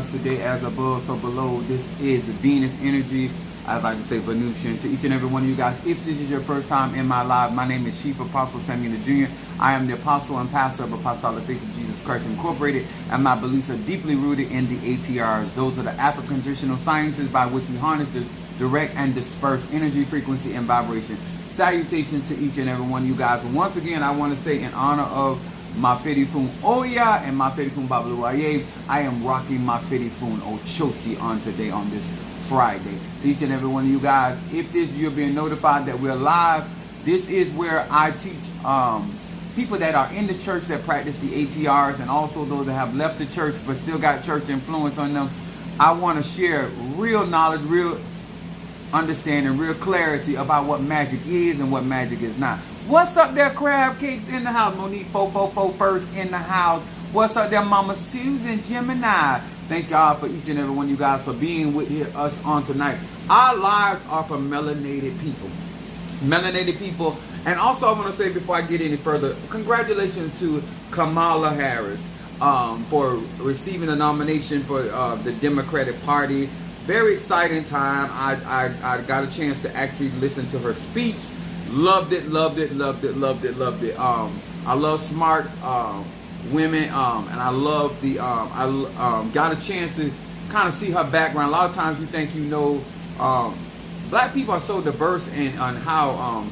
us today as above, so below. This is Venus energy. I like to say Venusian. To each and every one of you guys, if this is your first time in my live, my name is Chief Apostle Samuel Jr. I am the apostle and pastor of Apostolic Faith of Jesus Christ Incorporated, and my beliefs are deeply rooted in the ATRs. Those are the African traditional sciences by which we harness the direct and disperse energy, frequency, and vibration. Salutations to each and every one of you guys. Once again, I want to say in honor of my Fun Oya and my Fun Babluaye, I am rocking my Fun Ochosi on today on this Friday. To each and every one of you guys, if you're being notified that we're live, this is where I teach people that are in the church that practice the ATRs, and also those that have left the church but still got church influence on them. I want to share real knowledge, real understanding, real clarity about what magic is and what magic is not. What's up there, crab cakes in the house? Monique 444 first in the house. What's up there, Mama Susan Gemini? Thank y'all for each and every one of you guys for being with us on tonight. Our lives are for melanated people. Melanated people. And also I want to say before I get any further, congratulations to Kamala Harris for receiving the nomination for the Democratic Party. Very exciting time. I got a chance to actually listen to her speech. Loved it. I love smart women, and I love the I got a chance to kind of see her background. A lot of times you think you know, black people are so diverse in on how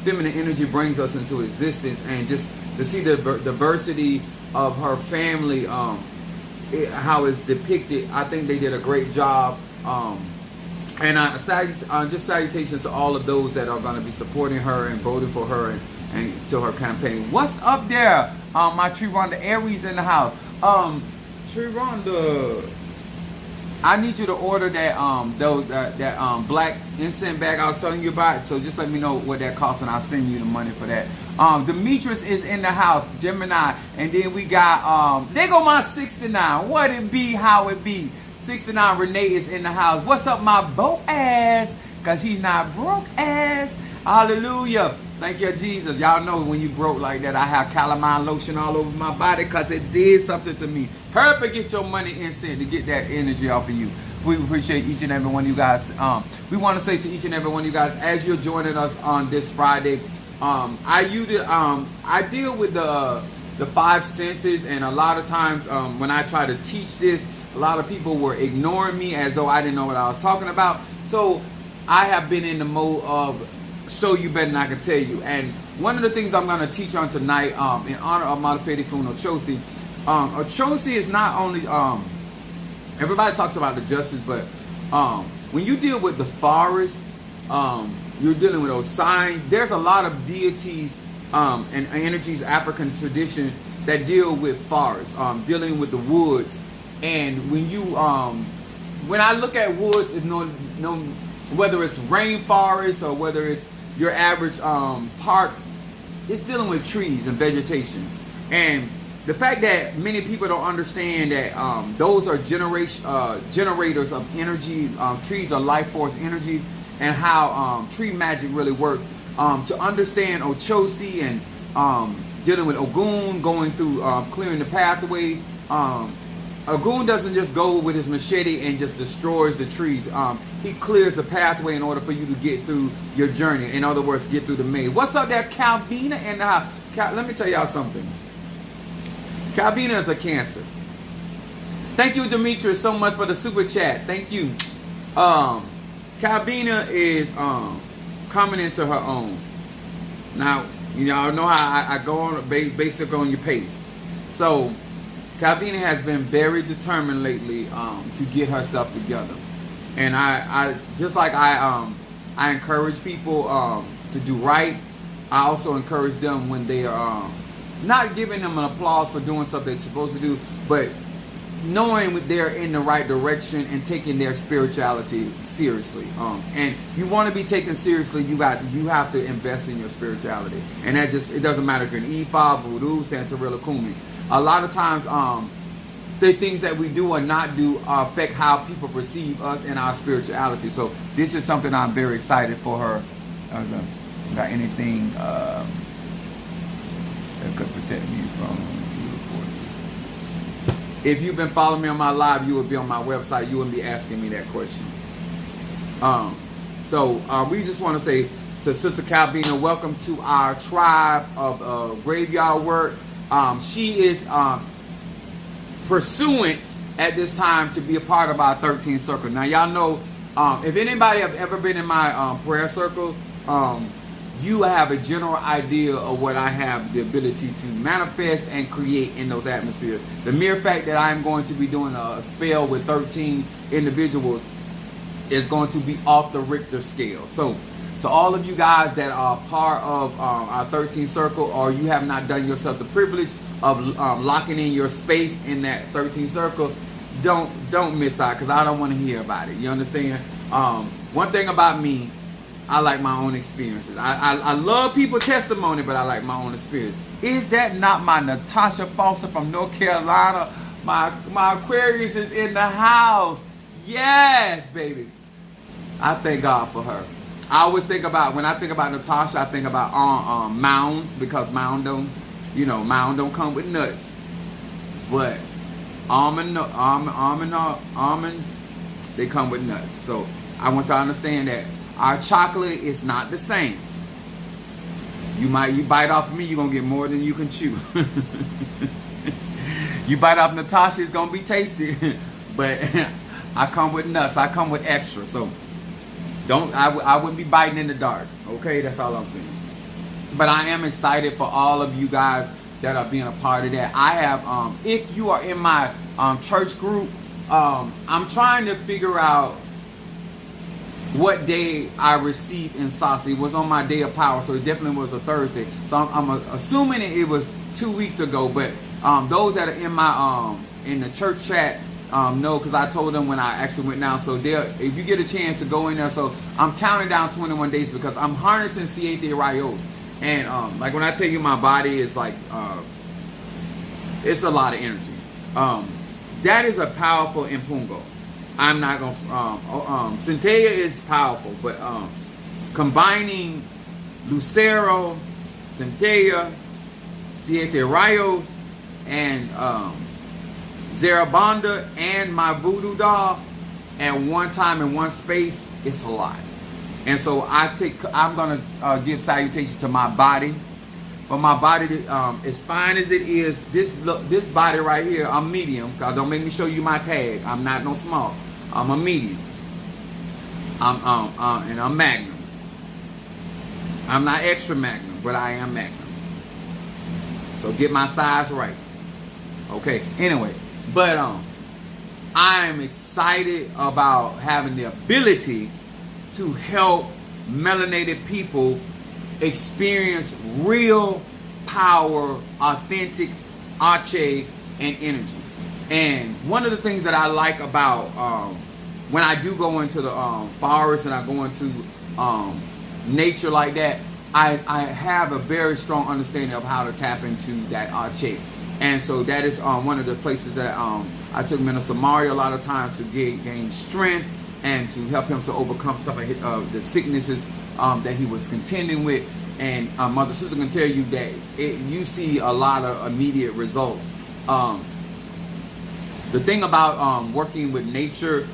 feminine energy brings us into existence, and just to see the diversity of her family, how it's depicted. I think they did a great job. And just salutations to all of those that are going to be supporting her and voting for her and to her campaign. What's up there? My Tree-Rhonda Aries in the house. Tree-Rhonda, I need you to order that black incense bag I was telling you about. So just let me know what that costs and I'll send you the money for that. Demetrius is in the house, Gemini. And then we got, there go my 69. What it be, how it be. 69 Renee is in the house. What's up, my Boaz? Because he's not broke ass. Hallelujah. Thank you, Jesus. Y'all know when you broke like that, I have calamine lotion all over my body because it did something to me. Hurry up and get your money instant to get that energy off of you. We appreciate each and every one of you guys. We want to say to each and every one of you guys, as you're joining us on this Friday, I deal with the five senses, and a lot of times when I try to teach this, a lot of people were ignoring me as though I didn't know what I was talking about. So I have been in the mode of show you better than I can tell you. And one of the things I'm going to teach on tonight, in honor of Malafede Fun Ochosi, Ochosi is not only, everybody talks about the justice, but when you deal with the forest, you're dealing with those signs. There's a lot of deities and energies, African tradition, that deal with forests, dealing with the woods. And when you, when I look at woods, it's no, whether it's rainforest or whether it's your average park, it's dealing with trees and vegetation. And the fact that many people don't understand that those are generators of energy, trees are life force energies, and how tree magic really works. To understand Ochosi and dealing with Ogun, going through clearing the pathway. Ogun doesn't just go with his machete and just destroys the trees. He clears the pathway in order for you to get through your journey. In other words, get through the maze. What's up there, Calvina? And let me tell y'all something. Calvina is a Cancer. Thank you, Demetrius, so much for the super chat. Thank you. Calvina is coming into her own. Now, y'all know how I go on basically on your pace. So Calvina has been very determined lately to get herself together, and I just like I encourage people to do right. I also encourage them when they are not giving them an applause for doing stuff they're supposed to do, but knowing they're in the right direction and taking their spirituality seriously. And you want to be taken seriously, you have to invest in your spirituality, and that it doesn't matter if you're an Ifa, Voodoo, Santeria, Kumi. A lot of times, the things that we do or not do affect how people perceive us and our spirituality. So this is something I'm very excited for her. Got anything that could protect me from evil forces? If you've been following me on my live, you would be on my website. You wouldn't be asking me that question. So we just want to say to Sister Calvina, welcome to our tribe of graveyard work. She is pursuant at this time to be a part of our 13th circle. Now, y'all know, if anybody have ever been in my prayer circle, you have a general idea of what I have the ability to manifest and create in those atmospheres. The mere fact that I'm going to be doing a spell with 13 individuals is going to be off the Richter scale. So, to all of you guys that are part of our 13th circle, or you have not done yourself the privilege of locking in your space in that 13th circle, don't miss out, because I don't want to hear about it. You understand? One thing about me, I like my own experiences. I love people's testimony, but I like my own experience. Is that not my Natasha Foster from North Carolina? My Aquarius is in the house. Yes, baby. I thank God for her. I always think about, when I think about Natasha, I think about mounds, because mound don't come with nuts. But almond, they come with nuts. So I want you to understand that our chocolate is not the same. You bite off of me, you're gonna get more than you can chew. You bite off Natasha, it's gonna be tasty. But I come with nuts. I come with extra. So I wouldn't be biting in the dark. Okay, that's all I'm saying. But I am excited for all of you guys that are being a part of that. I have, if you are in my church group, I'm trying to figure out what day I received in Saucy. It was on my day of power, so it definitely was a Thursday. So I'm assuming it was 2 weeks ago. But those that are in my in the church chat know, because I told them when I actually went down. So if you get a chance to go in there, so I'm counting down 21 days because I'm harnessing Siete Rayos. And like when I tell you my body is like, it's a lot of energy. That is a powerful impungo. I'm not going to, Centella is powerful, but combining Lucero, Centella, Siete Rayos, and Zarabanda and my voodoo doll at one time in one space, it's a lot. And so I'm going to give salutation to my body. But my body, as fine as it is, this body right here, I'm medium. God, don't make me show you my tag. I'm not no small. I'm a medium. And I'm magnum. I'm not extra magnum, but I am magnum. So get my size right. Okay. Anyway, but I am excited about having the ability to help melanated people experience real power, authentic Ache and energy. And one of the things that I like about when I do go into the forest and I go into nature like that, I have a very strong understanding of how to tap into that Ache. And so that is one of the places that I took Minister Mario a lot of times to gain strength and to help him to overcome some of the sicknesses that he was contending with. And Mother Sister can tell you that you see a lot of immediate results. The thing about working with nature,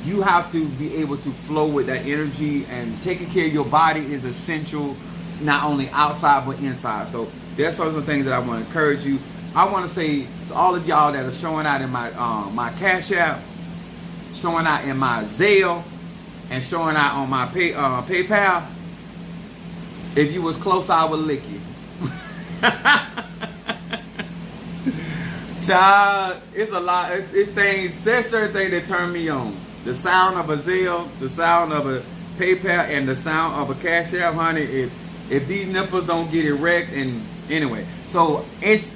you have to be able to flow with that energy, and taking care of your body is essential, not only outside but inside. So there's some things that I want to encourage you. I want to say to all of y'all that are showing out in my my Cash App, showing out in my Zelle, and showing out on my PayPal, if you was close, I would lick you. Child, it's a lot. It's things. There's certain things that turn me on. The sound of a Zelle, the sound of a PayPal, and the sound of a Cash App, honey. If these nipples don't get erect, and anyway, so it's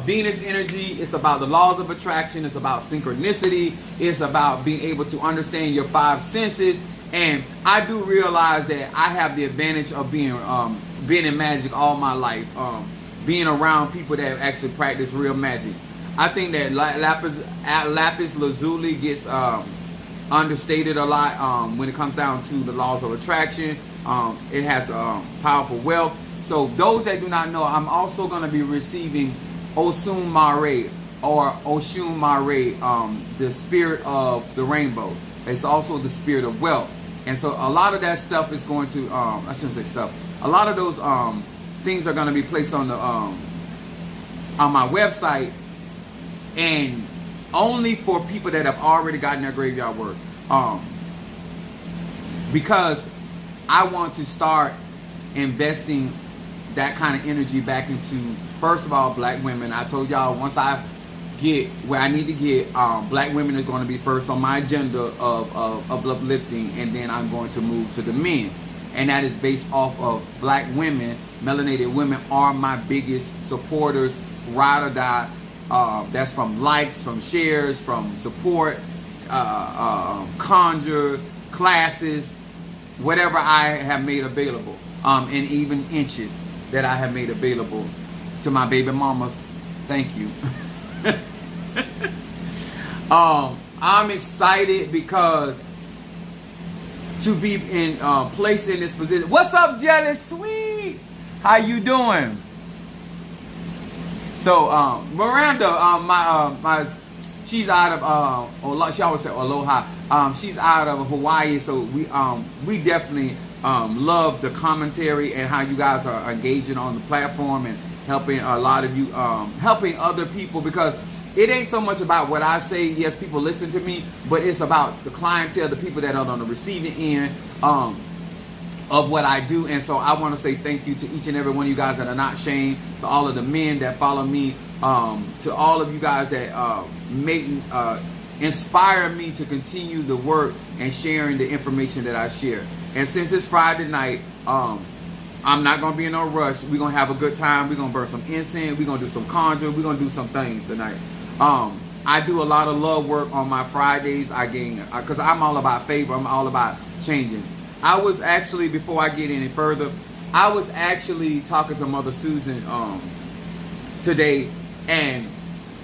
Venus energy. It's about the laws of attraction. It's about synchronicity. It's about being able to understand your five senses. And I do realize that I have the advantage of being in magic all my life. Being around people that actually practice real magic. I think that lapis lazuli gets understated a lot when it comes down to the laws of attraction. It has powerful wealth. So those that do not know, I'm also going to be receiving Osun Mare. or Oshun Mare, the spirit of the rainbow. It's also the spirit of wealth. And so a lot of that stuff is going to, I shouldn't say stuff, a lot of those things are going to be placed on the on my website, and only for people that have already gotten their graveyard work. Because I want to start investing that kind of energy back into, first of all, black women. I told y'all, once I get where I need to get, black women is going to be first on my agenda of uplifting, and then I'm going to move to the men. And that is based off of black women. Melanated women are my biggest supporters, ride or die. That's from likes, from shares, from support, conjure, classes, whatever I have made available, and even inches that I have made available to my baby mamas. Thank you. I'm excited because to be in placed in this position. What's up, Jealous Sweets? How you doing? So Miranda, my she's out of she always said aloha. She's out of Hawaii, so we definitely love the commentary and how you guys are engaging on the platform and helping a lot of you, helping other people, because it ain't so much about what I say. Yes, people listen to me, but it's about the clientele, the people that are on the receiving end of what I do. And so I want to say thank you to each and every one of you guys that are not shamed, to all of the men that follow me, to all of you guys that inspire me to continue the work and sharing the information that I share. And since it's Friday night, I'm not going to be in no rush. We're going to have a good time. We're going to burn some incense. We're going to do some conjure. We're going to do some things tonight. I do a lot of love work on my Fridays. Because I'm all about favor. I'm all about changing. I was actually, before I get any further, I was actually talking to Mother Susan today. And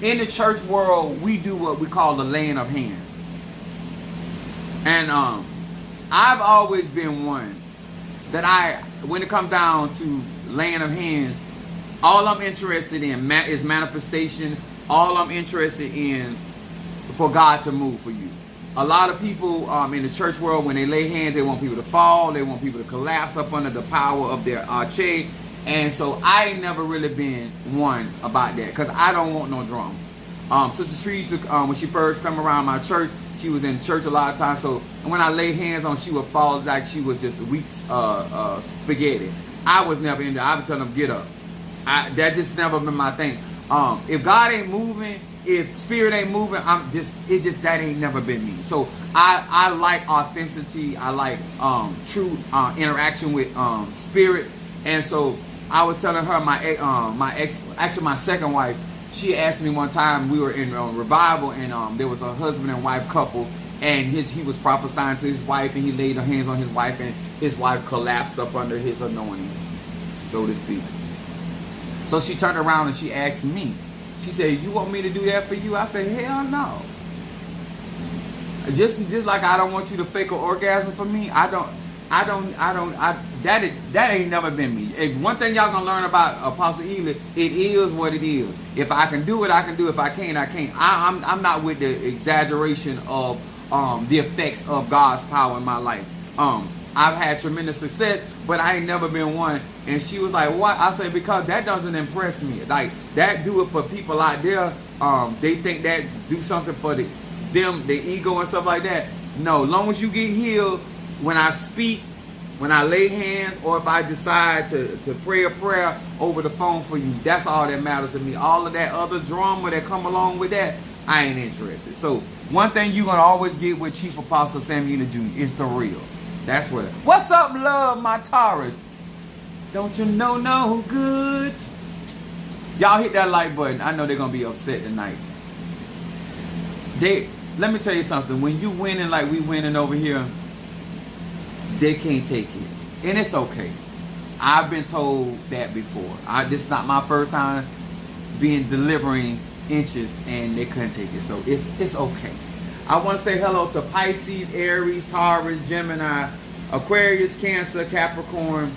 in the church world, we do what we call the laying of hands. And I've always been one that when it comes down to laying of hands, all I'm interested in is manifestation. All I'm interested in for God to move for you. A lot of people in the church world, when they lay hands, they want people to fall. They want people to collapse up under the power of their arche. And so I ain't never really been one about that, because I don't want no drama. Sister Teresa, when she first come around my church, she was in church a lot of times. So when I laid hands on, she would fall like she was just weak spaghetti. I was never in there. I would tell them, get up. That just never been my thing. If God ain't moving, if spirit ain't moving, that ain't never been me. So I like authenticity. I like true interaction with spirit. And so I was telling her, my second wife, she asked me one time, we were in revival, and there was a husband and wife couple, and he was prophesying to his wife, and he laid her hands on his wife, and his wife collapsed up under his anointing, so to speak. So she turned around and she asked me, she said, "You want me to do that for you?" I said, "Hell no." Just like I don't want you to fake an orgasm for me, that ain't never been me. If one thing y'all gonna learn about Apostle Ely, it is what it is. If I can do it, I can do it. If I can't, I can't. I'm not with the exaggeration of the effects of God's power in my life. I've had tremendous success, but I ain't never been one. And she was like, "What?" I said, "Because that doesn't impress me. Like, that do it for people out there. They think that do something for them, their ego and stuff like that. No, long as you get healed, when I speak, when I lay hands, or if I decide to pray a prayer over the phone for you, that's all that matters to me. All of that other drama that come along with that, I ain't interested." So one thing you're going to always get with Chief Apostle Samuel Jr. is the real. That's what. What's up, love, my Taurus? Don't you know no good? Y'all hit that like button. I know they're going to be upset tonight. Let me tell you something. When you winning like we winning over here, they can't take it. And it's okay. I've been told that before. This is not my first time delivering inches, and they couldn't take it. So it's okay. I want to say hello to Pisces, Aries, Taurus, Gemini, Aquarius, Cancer, Capricorn,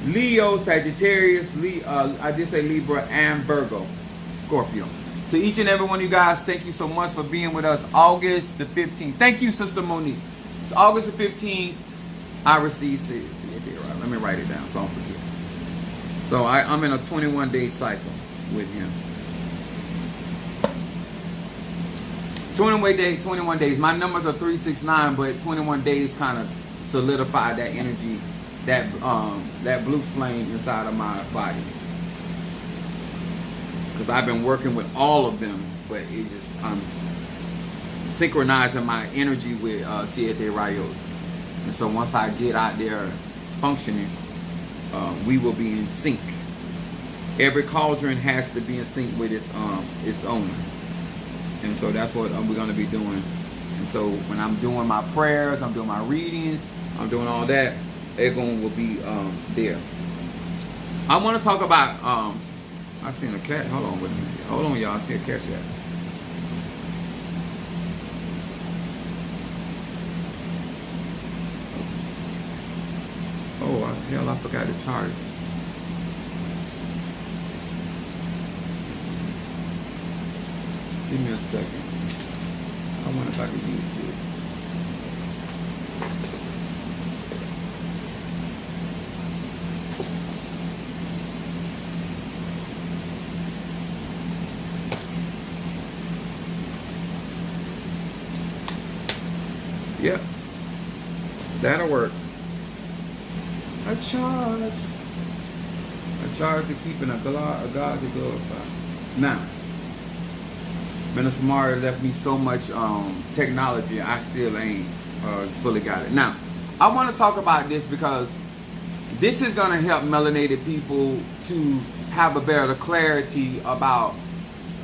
Leo, Sagittarius, I did say Libra, and Virgo, Scorpio. To each and every one of you guys, thank you so much for being with us. August the 15th. Thank you, Sister Monique. It's August the 15th. I received see it there, right? Let me write it down so I don't forget. So I'm in a 21-day cycle with him. 21 days. My numbers are 369, but 21 days kind of solidified that energy, that blue flame inside of my body. Because I've been working with all of them, but it just synchronizing my energy with Siete Rayos. And so once I get out there functioning, we will be in sync. Every cauldron has to be in sync with its owner. And so that's what we're going to be doing. And so when I'm doing my prayers, I'm doing my readings, I'm doing all that, Egon will be there. I want to talk about, I seen a cat. Hold on with me. Hold on, y'all. I see a cat yet. Oh, hell, I forgot to charge. Give me a second. I wonder if I can use this. Yep. That'll work. A charge to keeping a God to glorify. Now, Minister Mario left me so much technology, I still ain't fully got it. Now, I want to talk about this because this is going to help melanated people to have a better clarity about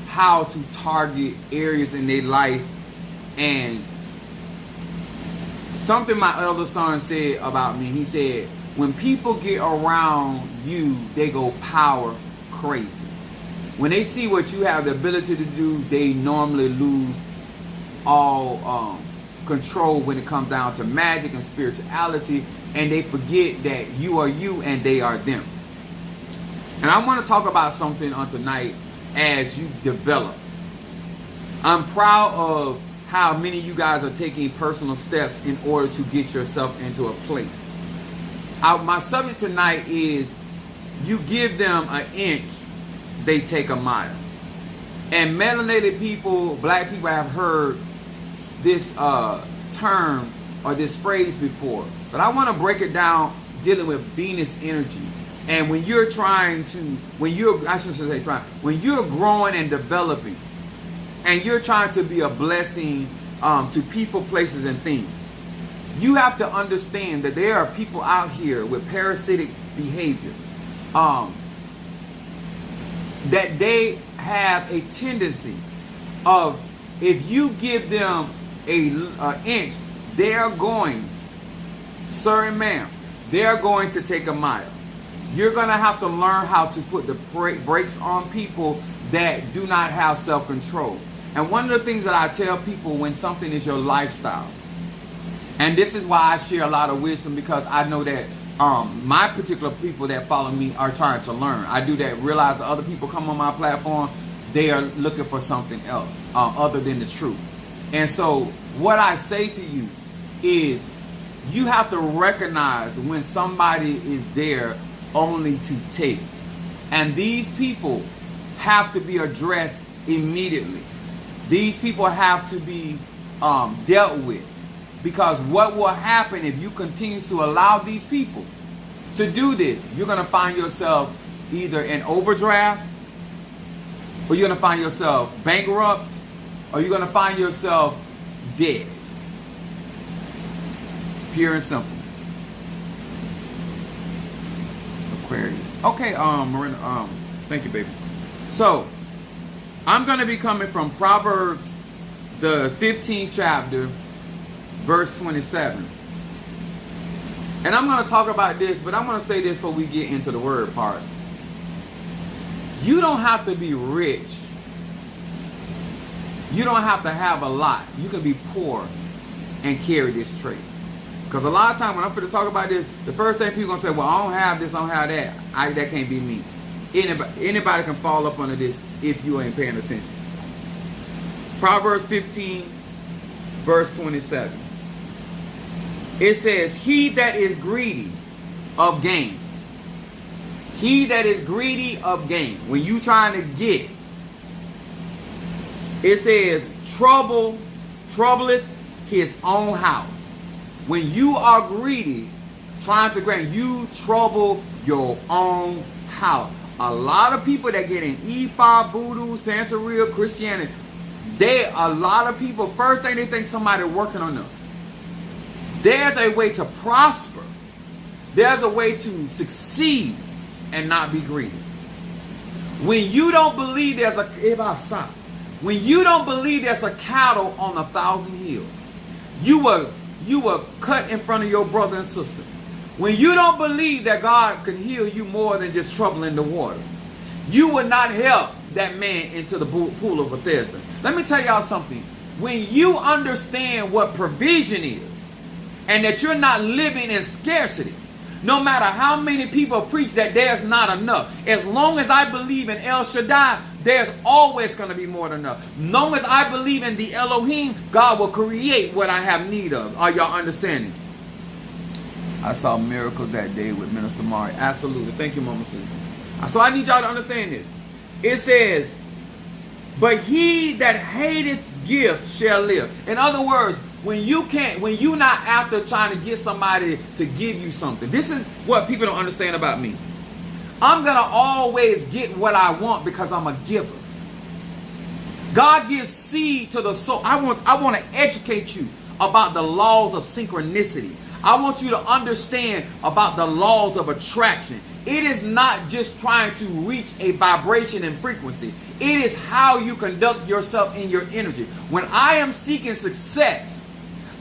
how to target areas in their life. And something my elder son said about me, he said, when people get around you, they go power crazy. When they see what you have the ability to do, they normally lose all control when it comes down to magic and spirituality, and they forget that you are you and they are them. And I want to talk about something on tonight as you develop. I'm proud of how many of you guys are taking personal steps in order to get yourself into a place. My subject tonight is you give them an inch, they take a mile. And melanated people, black people, have heard this term or this phrase before. But I want to break it down dealing with Venus energy. And when you're when you're growing and developing, and you're trying to be a blessing to people, places, and things, you have to understand that there are people out here with parasitic behavior, that they have a tendency of, if you give them an inch, they're going, sir and ma'am, they're going to take a mile. You're going to have to learn how to put the brakes on people that do not have self-control. And one of the things that I tell people when something is your lifestyle, and this is why I share a lot of wisdom, because I know that my particular people that follow me are trying to learn. I do that, realize that other people come on my platform, they are looking for something else other than the truth. And so what I say to you is, you have to recognize when somebody is there only to take. And these people have to be addressed immediately. These people have to be dealt with. Because what will happen if you continue to allow these people to do this, you're going to find yourself either in overdraft, or you're going to find yourself bankrupt, or you're going to find yourself dead. Pure and simple. Aquarius. Okay, Marina, thank you, baby. So, I'm going to be coming from Proverbs, the 15th chapter, verse 27. And I'm going to talk about this, but I'm going to say this before we get into the word part. You don't have to be rich. You don't have to have a lot. You can be poor and carry this trait. Because a lot of times when I'm going to talk about this, the first thing people are going to say, well, I don't have this, I don't have that. That can't be me. Anybody can fall up under this if you ain't paying attention. Proverbs 15, verse 27. It says, he that is greedy of gain. He that is greedy of gain. When you trying to get, it says, troubleth his own house. When you are greedy, trying to gain, you trouble your own house. A lot of people that get in E5, Voodoo, Santeria, Christianity, a lot of people, first thing they think somebody working on them. There's a way to prosper. There's a way to succeed and not be greedy. When you don't believe there's a cattle on 1,000 hills, you will cut in front of your brother and sister. When you don't believe that God can heal you more than just trouble in the water, you will not help that man into the pool of Bethesda. Let me tell y'all something. When you understand what provision is, and that you're not living in scarcity, no matter how many people preach that there's not enough, as long as I believe in El Shaddai, there's always going to be more than enough. As long as I believe in the Elohim, God will create what I have need of. Are y'all understanding? I saw miracles that day with Minister Mari. Absolutely. Thank you, Mama Susan. So I need y'all to understand this. It says, but he that hateth gift shall live. In other words, when you're not after trying to get somebody to give you something. This is what people don't understand about me. I'm going to always get what I want because I'm a giver. God gives seed to the soul. I want to educate you about the laws of synchronicity. I want you to understand about the laws of attraction. It is not just trying to reach a vibration and frequency. It is how you conduct yourself in your energy. When I am seeking success,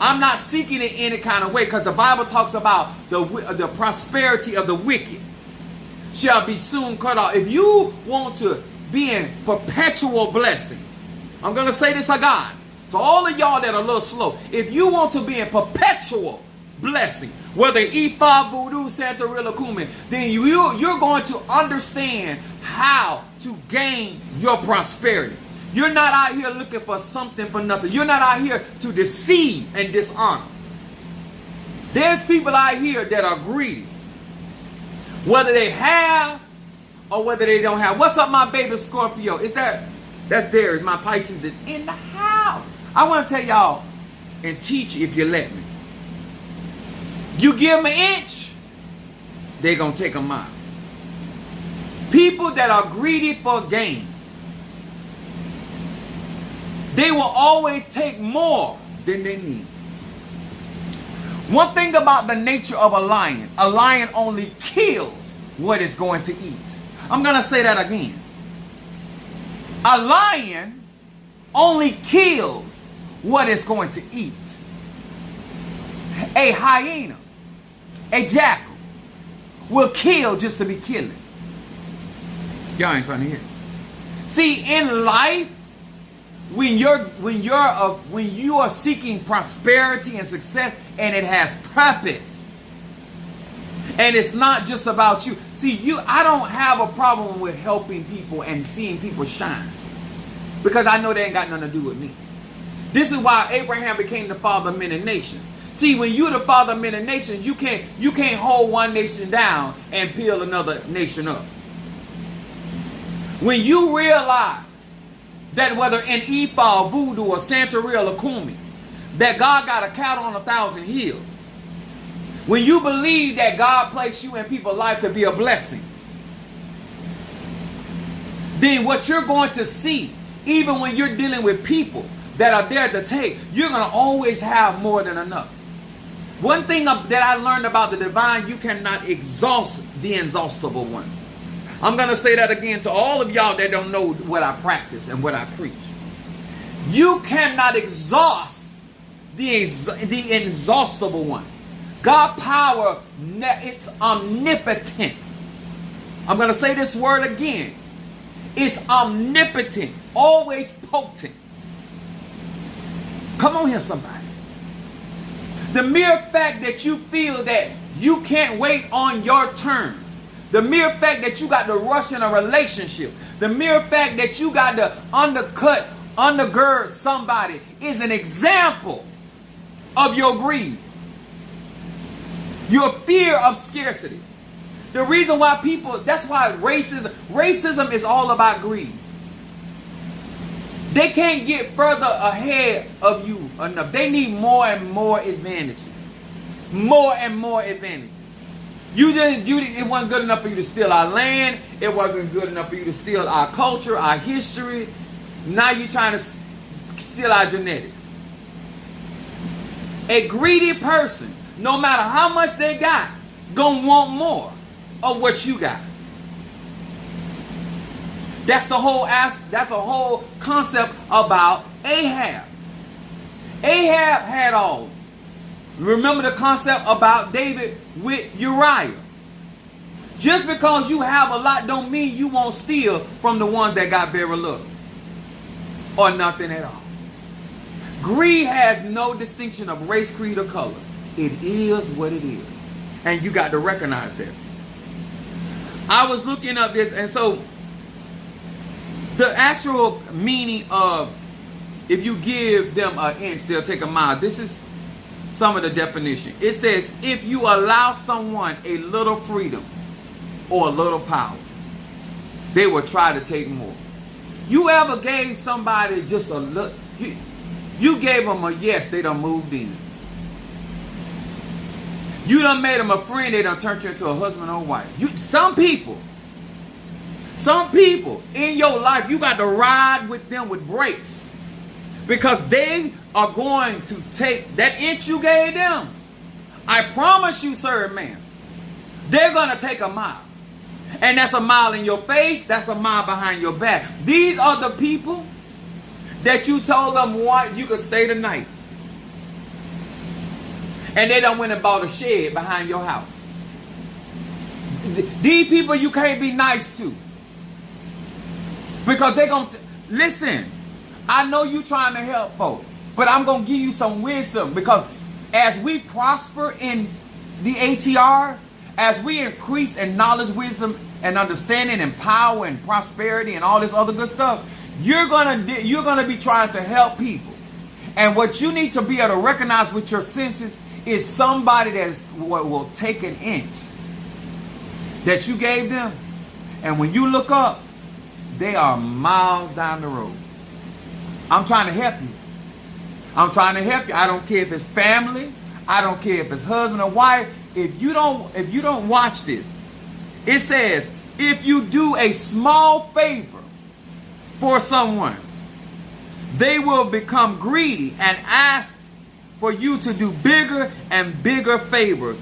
I'm not seeking it any kind of way, because the Bible talks about the prosperity of the wicked shall be soon cut off. If you want to be in perpetual blessing, I'm going to say this again to all of y'all that are a little slow. If you want to be in perpetual blessing, whether E5, Voodoo, Santeria, Kumi, then you're going to understand how to gain your prosperity. You're not out here looking for something for nothing. You're not out here to deceive and dishonor. There's people out here that are greedy, whether they have or whether they don't have. What's up, my baby Scorpio? That's theirs. My Pisces is in the house. I want to tell y'all and teach you if you let me. You give them an inch, they're going to take a mile. People that are greedy for gain, they will always take more than they need. One thing about the nature of a lion only kills what it's going to eat. I'm going to say that again. A lion only kills what it's going to eat. A hyena, a jackal, will kill just to be killing. Y'all ain't trying to hear. See, in life, when you are seeking prosperity and success, and it has purpose, and it's not just about you. See, I don't have a problem with helping people and seeing people shine, because I know they ain't got nothing to do with me. This is why Abraham became the father of many nations. See, when you're the father of many nations, you can't hold one nation down and build another nation up. When you realize that whether in Ifa, Voodoo, or Santeria, or Kumi, that God got a cattle on 1,000 hills. When you believe that God placed you in people's life to be a blessing, then what you're going to see, even when you're dealing with people that are there to take, you're going to always have more than enough. One thing that I learned about the divine, you cannot exhaust the inexhaustible one. I'm going to say that again to all of y'all that don't know what I practice and what I preach. You cannot exhaust the inexhaustible one. God's power, it's omnipotent. I'm going to say this word again. It's omnipotent, always potent. Come on here, somebody. The mere fact that you feel that you can't wait on your turn, the mere fact that you got to rush in a relationship, the mere fact that you got to undercut undergird somebody is an example of your greed. Your fear of scarcity. The reason why that's why racism is all about greed. They can't get further ahead of you enough. They need more and more advantages. More and more advantages. It wasn't good enough for you to steal our land. It wasn't good enough for you to steal our culture, our history. Now you're trying to steal our genetics. A greedy person, no matter how much they got, gonna want more of what you got. That's the whole concept about Ahab. Ahab had all. Remember the concept about David with Uriah. Just because you have a lot don't mean you won't steal from the ones that got very little. Or nothing at all. Greed has no distinction of race, creed, or color. It is what it is. And you got to recognize that. I was looking up this, and so the actual meaning of if you give them an inch, they'll take a mile. This is some of the definition. It says, if you allow someone a little freedom or a little power, they will try to take more. You ever gave somebody just a little, you gave them a yes, they done moved in. You done made them a friend, they done turned you into a husband or wife. Some people in your life, you got to ride with them with brakes. Because they are going to take that inch you gave them. I promise you, sir and ma'am, they're going to take a mile. And that's a mile in your face, that's a mile behind your back. These are the people that you told them what you could stay the night. And they done went and bought a shed behind your house. These people you can't be nice to. Because they're going to... Listen, I know you trying to help folks. But I'm going to give you some wisdom. Because as we prosper in the ATRs, as we increase in knowledge, wisdom, and understanding, and power, and prosperity, and all this other good stuff, you're gonna be trying to help people. And what you need to be able to recognize with your senses is somebody that will take an inch that you gave them, and when you look up, they are miles down the road. I'm trying to help you. I'm trying to help you. I don't care if it's family. I don't care if it's husband or wife. If you don't watch this, it says, if you do a small favor for someone, they will become greedy and ask for you to do bigger and bigger favors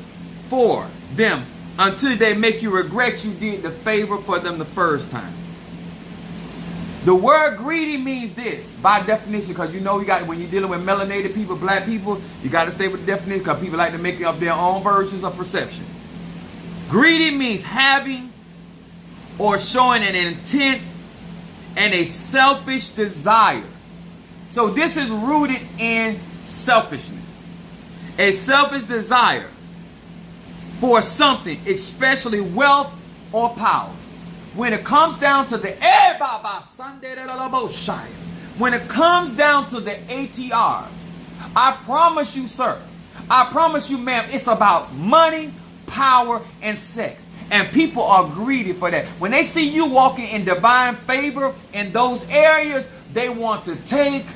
for them until they make you regret you did the favor for them the first time. The word greedy means this, by definition, because you know when you're dealing with melanated people, black people, you got to stay with the definition because people like to make up their own versions of perception. Greedy means having or showing an intent and a selfish desire. So this is rooted in selfishness. A selfish desire for something, especially wealth or power. When it comes down to the ATRs, I promise you, sir, I promise you, ma'am, it's about money, power, and sex. And people are greedy for that. When they see you walking in divine favor in those areas, they want to take.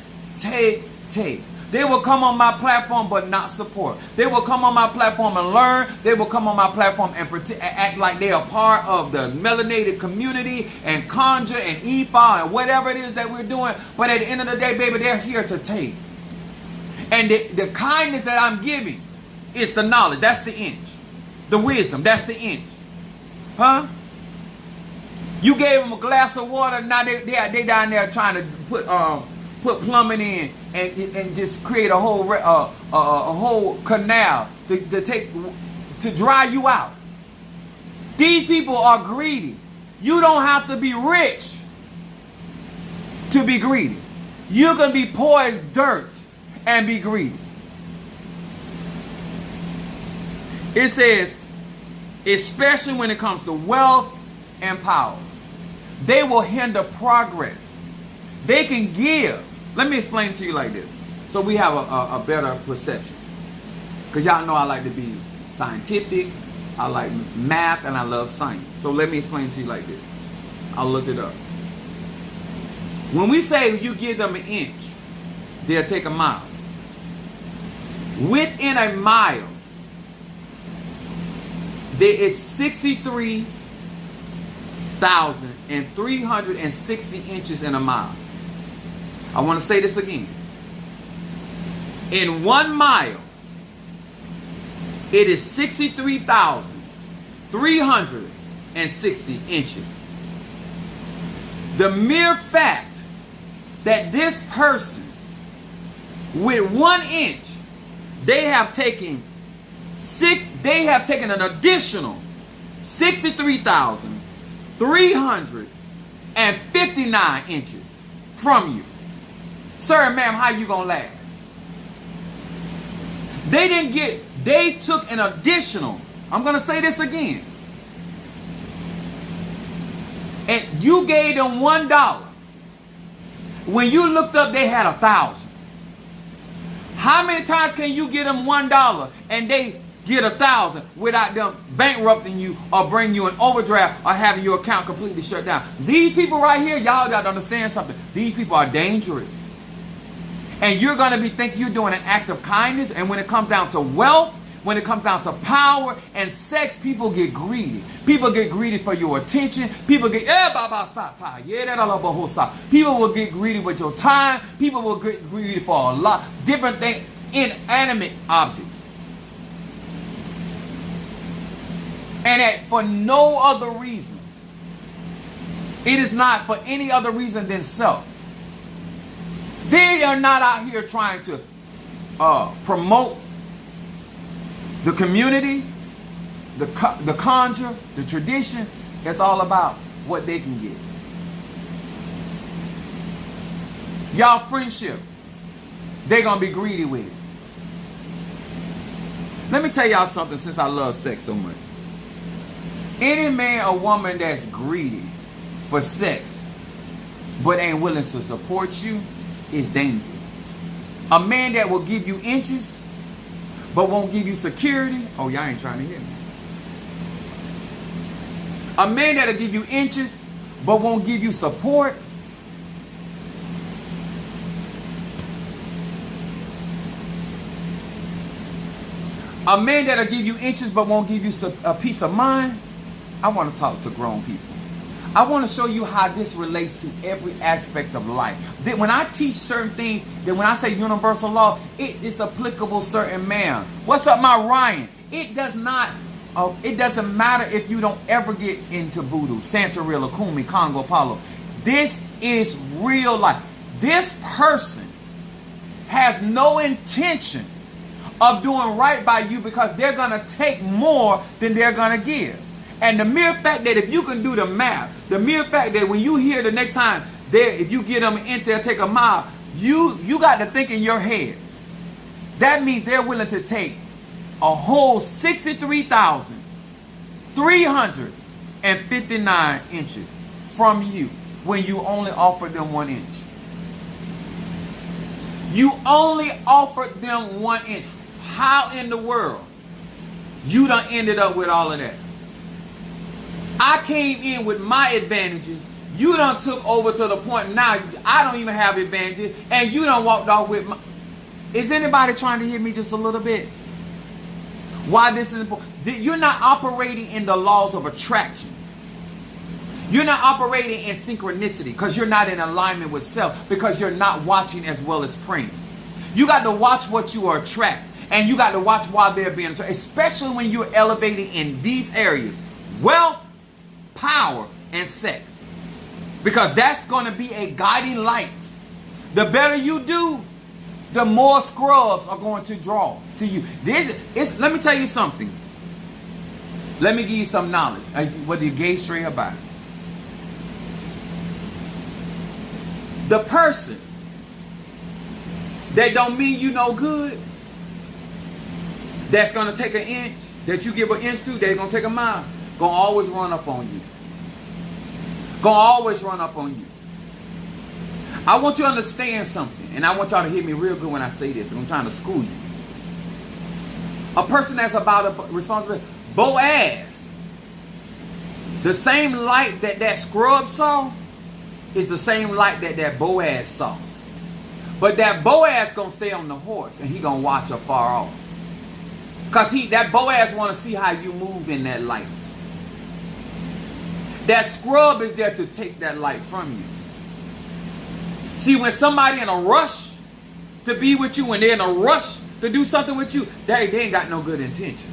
They will come on my platform but not support. They will come on my platform and learn. They will come on my platform and act like they are part of the melanated community and conjure and ephah and whatever it is that we're doing. But at the end of the day, baby, they're here to take. And the kindness that I'm giving is the knowledge. That's the inch. The wisdom. That's the inch. Huh? You gave them a glass of water. Now they down there trying to put plumbing in and just create a whole canal to dry you out. These people are greedy. You don't have to be rich to be greedy. You can be poor as dirt and be greedy. It says, especially when it comes to wealth and power, they will hinder progress. They can give Let me explain it to you like this, so we have a better perception. Because y'all know I like to be scientific, I like math, and I love science. So let me explain it to you like this. I'll look it up. When we say you give them an inch, they'll take a mile. Within a mile, there is 63,360 inches in a mile. I want to say this again. In 1 mile, it is 63,360 inches. The mere fact that this person, with 1 inch, they have taken an additional 63,359 inches from you. Sir and ma'am, how you gonna last? They took an additional, I'm gonna say this again, and you gave them $1. When you looked up, they had 1,000. How many times can you give them $1 and they get 1,000 without them bankrupting you or bring you an overdraft or having your account completely shut down? These people right here, y'all got to understand something. These people are dangerous. And you're going to be thinking you're doing an act of kindness. And when it comes down to wealth, when it comes down to power and sex, people get greedy. People get greedy for your attention. People will get greedy with your time. People will get greedy for a lot different things, inanimate objects. And for no other reason. It is not for any other reason than self. They are not out here trying to promote the community, the conjure, the tradition. It's all about what they can get. Y'all friendship, they're going to be greedy with it. Let me tell y'all something, since I love sex so much. Any man or woman that's greedy for sex but ain't willing to support you is dangerous. A man that will give you inches but won't give you security. Oh, y'all ain't trying to hear me. A man that'll give you inches but won't give you support. A man that'll give you inches but won't give you a peace of mind. I want to talk to grown people. I want to show you how this relates to every aspect of life. That when I teach certain things, that when I say universal law, it is applicable certain man. What's up, my Ryan? It doesn't matter if you don't ever get into voodoo, Santeria, Kumi, Congo, Palo. This is real life. This person has no intention of doing right by you because they're going to take more than they're going to give. And the mere fact that if you can do the math, the mere fact that when you hear the next time, if you get them in there, take a mile, you got to think in your head. That means they're willing to take a whole 63,359 inches from you when you only offered them 1 inch. You only offered them 1 inch. How in the world you done ended up with all of that? I came in with my advantages. You done took over to the point now I don't even have advantages, and you done walked off with my... Is anybody trying to hear me just a little bit? Why this is important? You're not operating in the laws of attraction. You're not operating in synchronicity because you're not in alignment with self, because you're not watching as well as praying. You got to watch what you are attracting, and you got to watch why they're being attracted, especially when you're elevating in these areas. Wealth, power, and sex. Because that's going to be a guiding light. The better you do, the more scrubs are going to draw to you. Let me tell you something. Let me give you some knowledge. Whether you're gay, straight, or bi. The person that don't mean you no good, that's going to take an inch, that you give an inch to, they're going to take a mile. Gonna always run up on you. Gonna always run up on you. I want you to understand something, and I want y'all to hear me real good when I say this, and I'm trying to school you. A person that's about a responsibility. Boaz, the same light that scrub saw is the same light that Boaz saw. But that Boaz gonna stay on the horse, and he gonna watch afar off. Because that Boaz want to see how you move in that light. That scrub is there to take that light from you. See, when somebody in a rush to be with you, when they're in a rush to do something with you, they ain't got no good intention.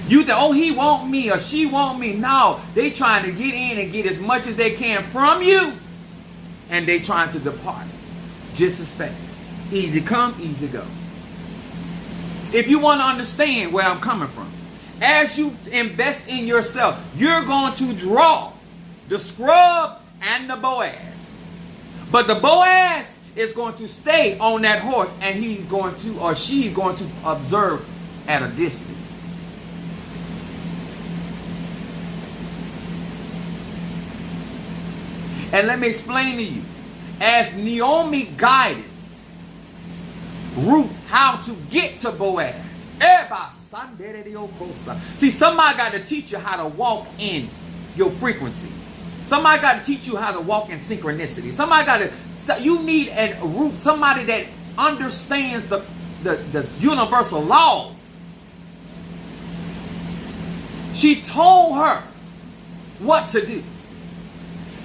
You think, oh, he want me or she want me. No, they trying to get in and get as much as they can from you, and they trying to depart. Just expect it. Easy come, easy go. If you want to understand where I'm coming from, as you invest in yourself, you're going to draw the scrub and the Boaz. But the Boaz is going to stay on that horse, and he's going to, or she's going to observe at a distance. And let me explain to you, as Naomi guided Ruth how to get to Boaz. See, somebody got to teach you how to walk in your frequency. Somebody got to teach you how to walk in synchronicity. Somebody got to, you need a Ruth, somebody that understands the universal law. She told her what to do.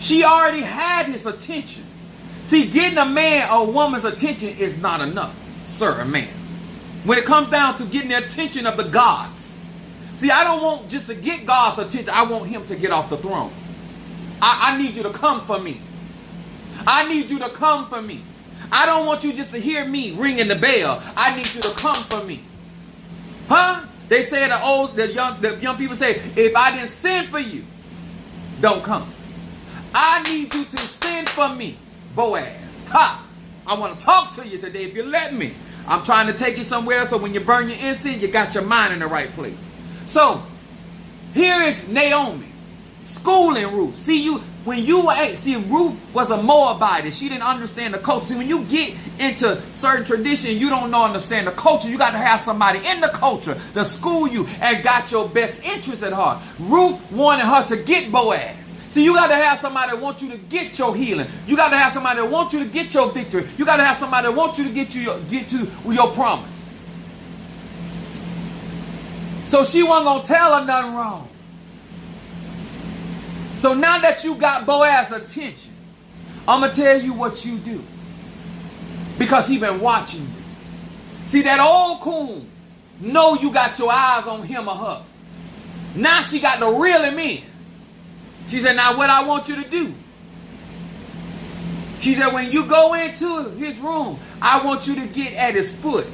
She already had his attention. See, getting a man or a woman's attention is not enough, sir, a man. When it comes down to getting the attention of the gods. See, I don't want just to get God's attention. I want him to get off the throne. I need you to come for me. I need you to come for me. I don't want you just to hear me ringing the bell. I need you to come for me. Huh? They say the young people say, if I didn't send for you, don't come. I need you to send for me, Boaz. Ha! I want to talk to you today if you let me. I'm trying to take you somewhere so when you burn your incense, you got your mind in the right place. So, here is Naomi schooling Ruth. See, Ruth was a Moabite. She didn't understand the culture. See, when you get into certain tradition, you don't understand the culture. You got to have somebody in the culture to school you and got your best interest at heart. Ruth wanted her to get Boaz. See, you got to have somebody that wants you to get your healing. You got to have somebody that wants you to get your victory. You got to have somebody that wants you to get to your promise. So she wasn't going to tell her nothing wrong. So now that you got Boaz's attention, I'm going to tell you what you do. Because he been watching you. See, that old coon know you got your eyes on him or her. Now she got to reel him in. She said, now what I want you to do. She said, when you go into his room, I want you to get at his foot.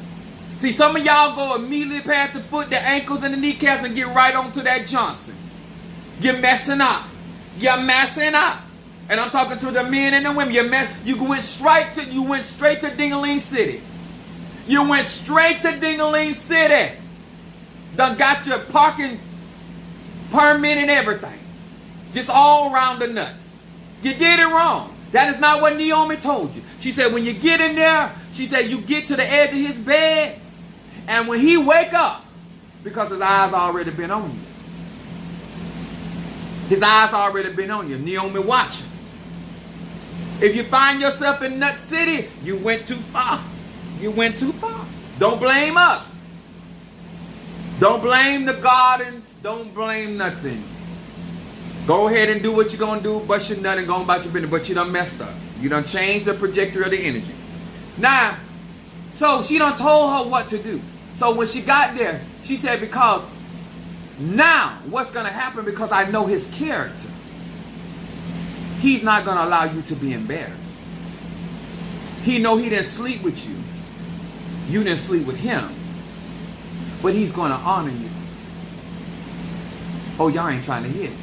See, some of y'all go immediately past the foot, the ankles, and the kneecaps and get right onto that Johnson. You're messing up. You're messing up. And I'm talking to the men and the women. You went straight to Ding-a-ling City. You went straight to Ding-a-ling City. Done got your parking permit and everything. Just all around the nuts. You did it wrong. That is not what Naomi told you. She said when you get in there, she said you get to the edge of his bed, and when he wake up, because his eyes already been on you. His eyes already been on you. Naomi watching. If you find yourself in Nut City, you went too far. You went too far. Don't blame us. Don't blame the gardens. Don't blame nothing. Go ahead and do what you're going to do. Bust your nut and go about your business. But you done messed up. You done changed the trajectory of the energy. Now, so she done told her what to do. So when she got there, she said, because now what's going to happen, because I know his character, he's not going to allow you to be embarrassed. He know he didn't sleep with you. You didn't sleep with him. But he's going to honor you. Oh, y'all ain't trying to hear it.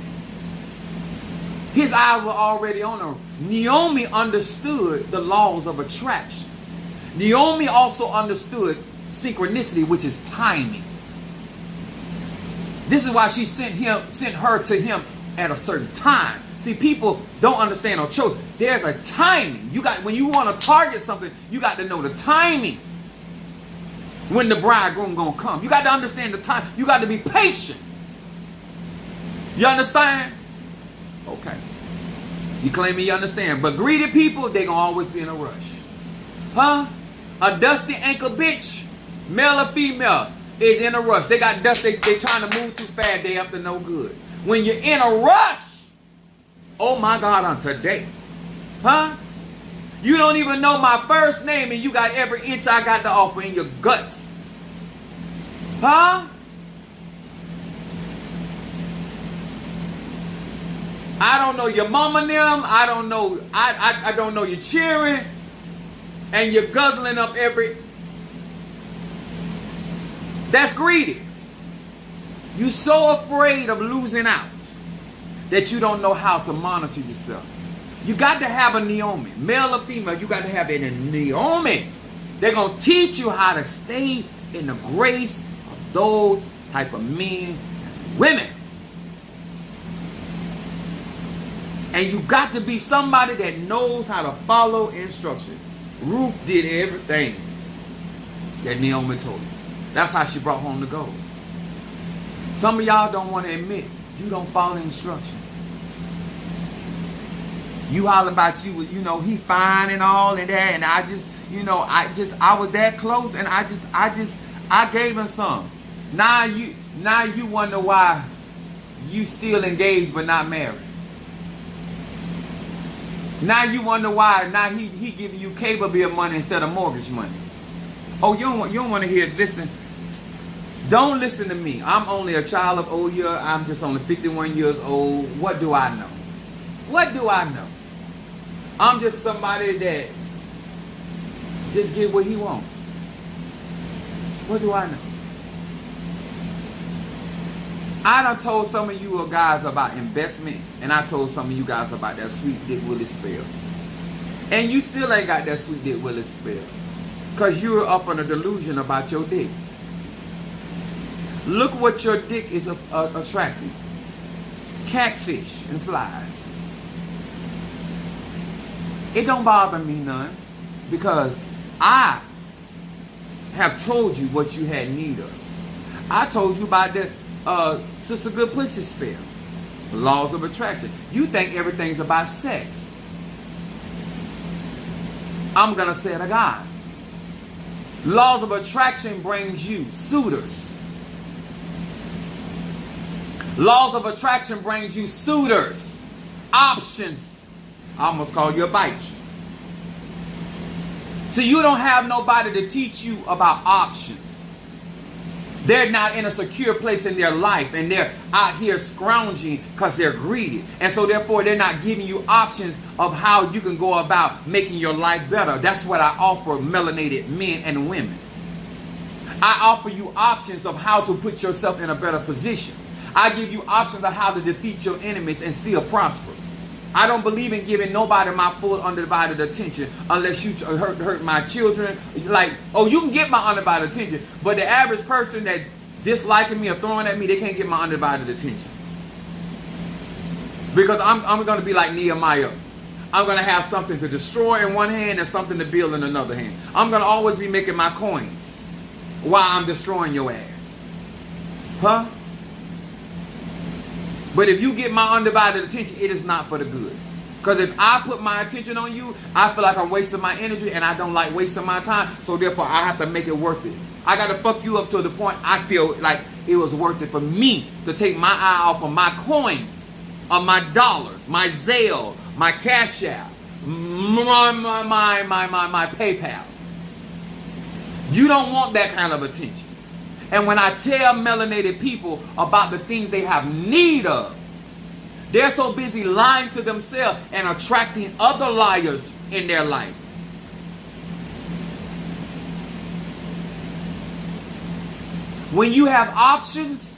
His eyes were already on her. Naomi understood the laws of attraction. Naomi also understood synchronicity, which is timing. This is why she sent her to him at a certain time. See, people don't understand or choose. There's a timing. When you want to target something, you got to know the timing. When the bridegroom gonna come. You got to understand the time. You got to be patient. You understand? Okay. You claim you understand. But greedy people, they gonna always be in a rush. Huh? A dusty ankle bitch, male or female, is in a rush. They got dust. They trying to move too fast. They up to no good. When you're in a rush, oh my God, on today. Huh? You don't even know my first name and you got every inch I got to offer in your guts. Huh? I don't know your mama and them. I don't know. I don't know your cheering. And you're guzzling up every. That's greedy. You're so afraid of losing out that you don't know how to monitor yourself. You got to have a Naomi, male or female. You got to have a Naomi. They're gonna teach you how to stay in the grace of those type of men and women. And you got to be somebody that knows how to follow instructions. Ruth did everything that Naomi told her. That's how she brought home the gold. Some of y'all don't want to admit you don't follow instructions. You holler about you know, he fine and all and that, and I just, you know, I was that close and I gave him some. Now you wonder why you still engaged but not married. Now you wonder why now he giving you cable bill money instead of mortgage money. Oh, you don't want to hear it. Listen. Don't listen to me. I'm only a child of old year. I'm just only 51 years old. What do I know? What do I know? I'm just somebody that just get what he wants. What do I know? I done told some of you guys about investment, and I told some of you guys about that sweet Dick Willis spell. And you still ain't got that sweet Dick Willis spell. Because you're up on a delusion about your dick. Look what your dick is attracting. Catfish and flies. It don't bother me none. Because I have told you what you had need of. I told you about the Sister Good Pussy spell. Laws of attraction. You think everything's about sex. I'm going to say it again. Laws of attraction brings you suitors. Laws of attraction brings you suitors. Options. I almost called you a bite. So you don't have nobody to teach you about options. They're not in a secure place in their life, and they're out here scrounging because they're greedy. And so therefore they're not giving you options of how you can go about making your life better. That's what I offer melanated men and women. I offer you options of how to put yourself in a better position. I give you options of how to defeat your enemies and still prosper. I don't believe in giving nobody my full undivided attention unless you hurt my children. Like, oh, you can get my undivided attention, but the average person that disliking me or throwing at me, they can't get my undivided attention. Because I'm going to be like Nehemiah. I'm going to have something to destroy in one hand and something to build in another hand. I'm going to always be making my coins while I'm destroying your ass. Huh? But if you get my undivided attention, it is not for the good. Because if I put my attention on you, I feel like I'm wasting my energy, and I don't like wasting my time. So therefore, I have to make it worth it. I got to fuck you up to the point I feel like it was worth it for me to take my eye off of my coins, of my dollars, my Zelle, my Cash App, my PayPal. You don't want that kind of attention. And when I tell melanated people about the things they have need of, they're so busy lying to themselves and attracting other liars in their life. When you have options,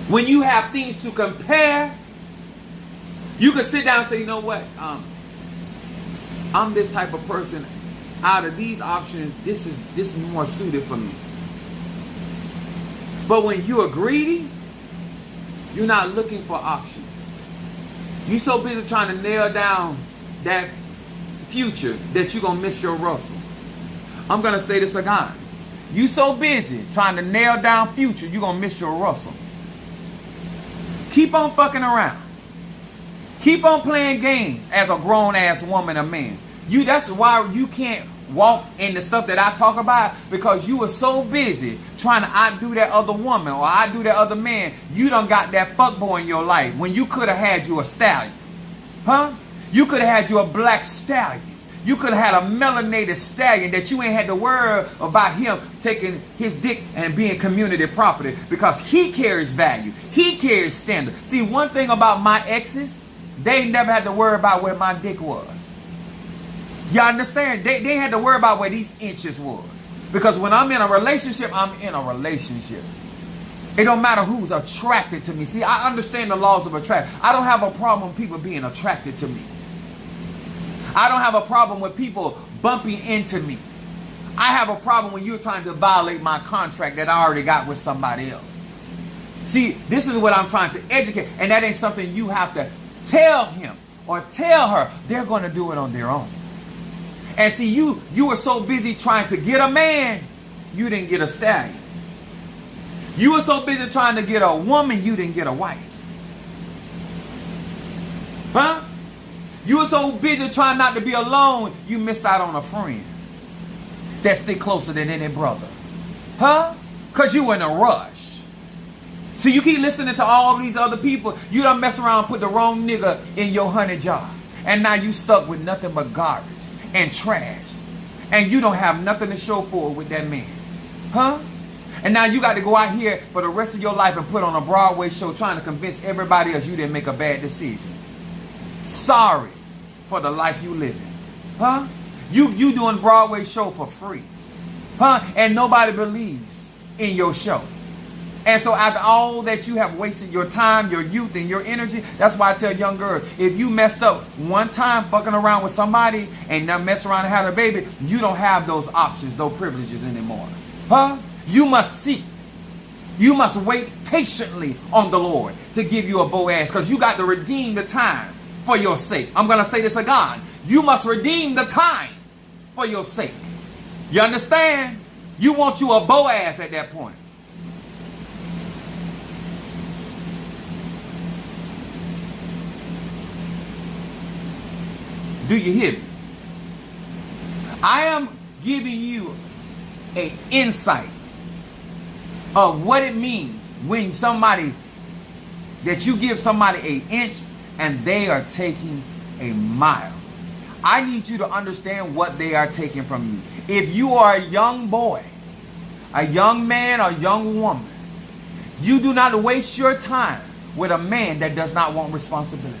when you have things to compare, you can sit down and say, you know what, I'm this type of person. Out of these options, this is more suited for me. But when you are greedy, you're not looking for options. You so busy trying to nail down that future that you're going to miss your Russell. I'm going to say this again. You so busy trying to nail down future, you're going to miss your Russell. Keep on fucking around. Keep on playing games as a grown-ass woman or man. That's why you can't walk in the stuff that I talk about, because you were so busy trying to outdo that other woman or outdo that other man. You done got that fuckboy in your life when you could have had you a stallion. Huh? You could have had you a black stallion. You could have had a melanated stallion that you ain't had to worry about him taking his dick and being community property, because he carries value. He carries standard. See, one thing about my exes, they never had to worry about where my dick was. You understand? They had to worry about where these inches was. Because when I'm in a relationship, I'm in a relationship. It don't matter who's attracted to me. See, I understand the laws of attraction. I don't have a problem with people being attracted to me. I don't have a problem with people bumping into me. I have a problem when you're trying to violate my contract that I already got with somebody else. See, this is what I'm trying to educate. And that ain't something you have to tell him or tell her. They're going to do it on their own. And see, you were so busy trying to get a man, you didn't get a stallion. You were so busy trying to get a woman, you didn't get a wife. Huh? You were so busy trying not to be alone, you missed out on a friend that stick closer than any brother. Huh? Because you were in a rush. So you keep listening to all these other people. You done mess around and put the wrong nigga in your honey jar. And now you stuck with nothing but garbage and trash. And you don't have nothing to show for it with that man. Huh? And now you got to go out here for the rest of your life and put on a Broadway show trying to convince everybody else you didn't make a bad decision. Sorry for the life you live in. Huh? You doing Broadway show for free. Huh? And nobody believes in your show. And so after all that you have wasted your time, your youth, and your energy, that's why I tell young girls, if you messed up one time fucking around with somebody and now mess around and have a baby, you don't have those options, those privileges anymore. Huh? You must seek. You must wait patiently on the Lord to give you a Boaz, because you got to redeem the time for your sake. I'm going to say this again. You must redeem the time for your sake. You understand? You want you a Boaz at that point. Do you hear me? I am giving you an insight of what it means when that you give somebody an inch and they are taking a mile. I need you to understand what they are taking from you. If you are a young boy, a young man, or young woman, you do not waste your time with a man that does not want responsibility.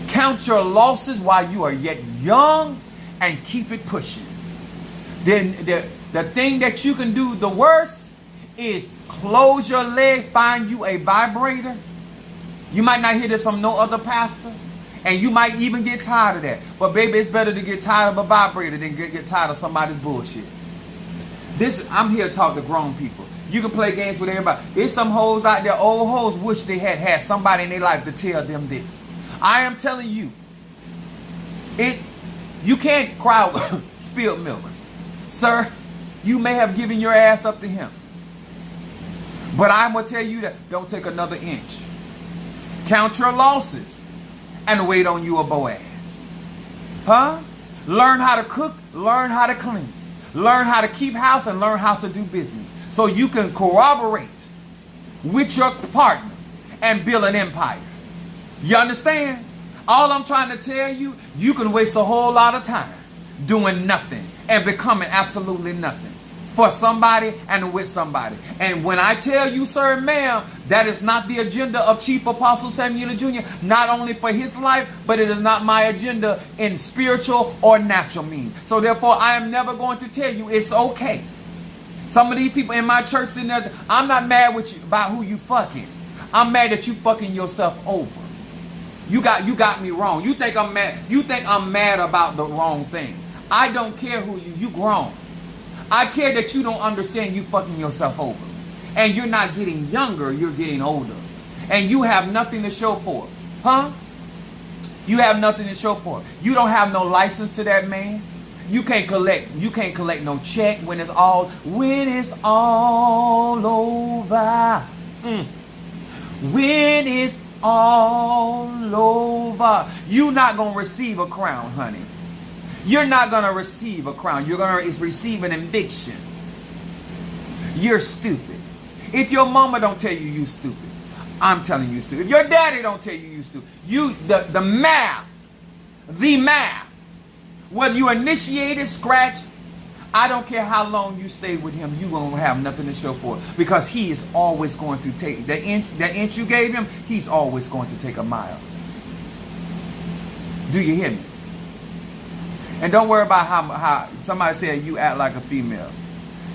Count your losses while you are yet young and keep it pushing. Then the thing that you can do the worst is close your leg, find you a vibrator. You might not hear this from no other pastor, and you might even get tired of that. But baby, it's better to get tired of a vibrator than get tired of somebody's bullshit. I'm here to talk to grown people. You can play games with everybody. There's some hoes out there, old hoes wish they had somebody in their life to tell them this. I am telling you, you can't cry with spilled milk. Sir, you may have given your ass up to him. But I'm going to tell you that don't take another inch. Count your losses and wait on you a Boaz. Huh? Learn how to cook, learn how to clean. Learn how to keep house and learn how to do business. So you can corroborate with your partner and build an empire. You understand? All I'm trying to tell you, you can waste a whole lot of time doing nothing and becoming absolutely nothing for somebody and with somebody. And when I tell you, sir and ma'am, that is not the agenda of Chief Apostle Samuel Jr., not only for his life, but it is not my agenda in spiritual or natural means. So therefore, I am never going to tell you it's okay. Some of these people in my church sitting there, I'm not mad with you about who you fucking. I'm mad that you fucking yourself over. You got me wrong. You think I'm mad. You think I'm mad about the wrong thing. I don't care who you grown. I care that you don't understand you fucking yourself over. And you're not getting younger, you're getting older. And you have nothing to show for it. Huh? You have nothing to show for it. You don't have no license to that man. You can't collect no check when it's all over. When it's all over. You're not going to receive a crown, honey. You're not going to receive a crown. You're going to receive an eviction. You're stupid. If your mama don't tell you stupid, I'm telling you stupid. If your daddy don't tell you stupid, the math, whether you initiated, scratched, I don't care how long you stay with him, you're going to have nothing to show for it. Because he is always going to take, the inch you gave him, he's always going to take a mile. Do you hear me? And don't worry about how somebody said you act like a female.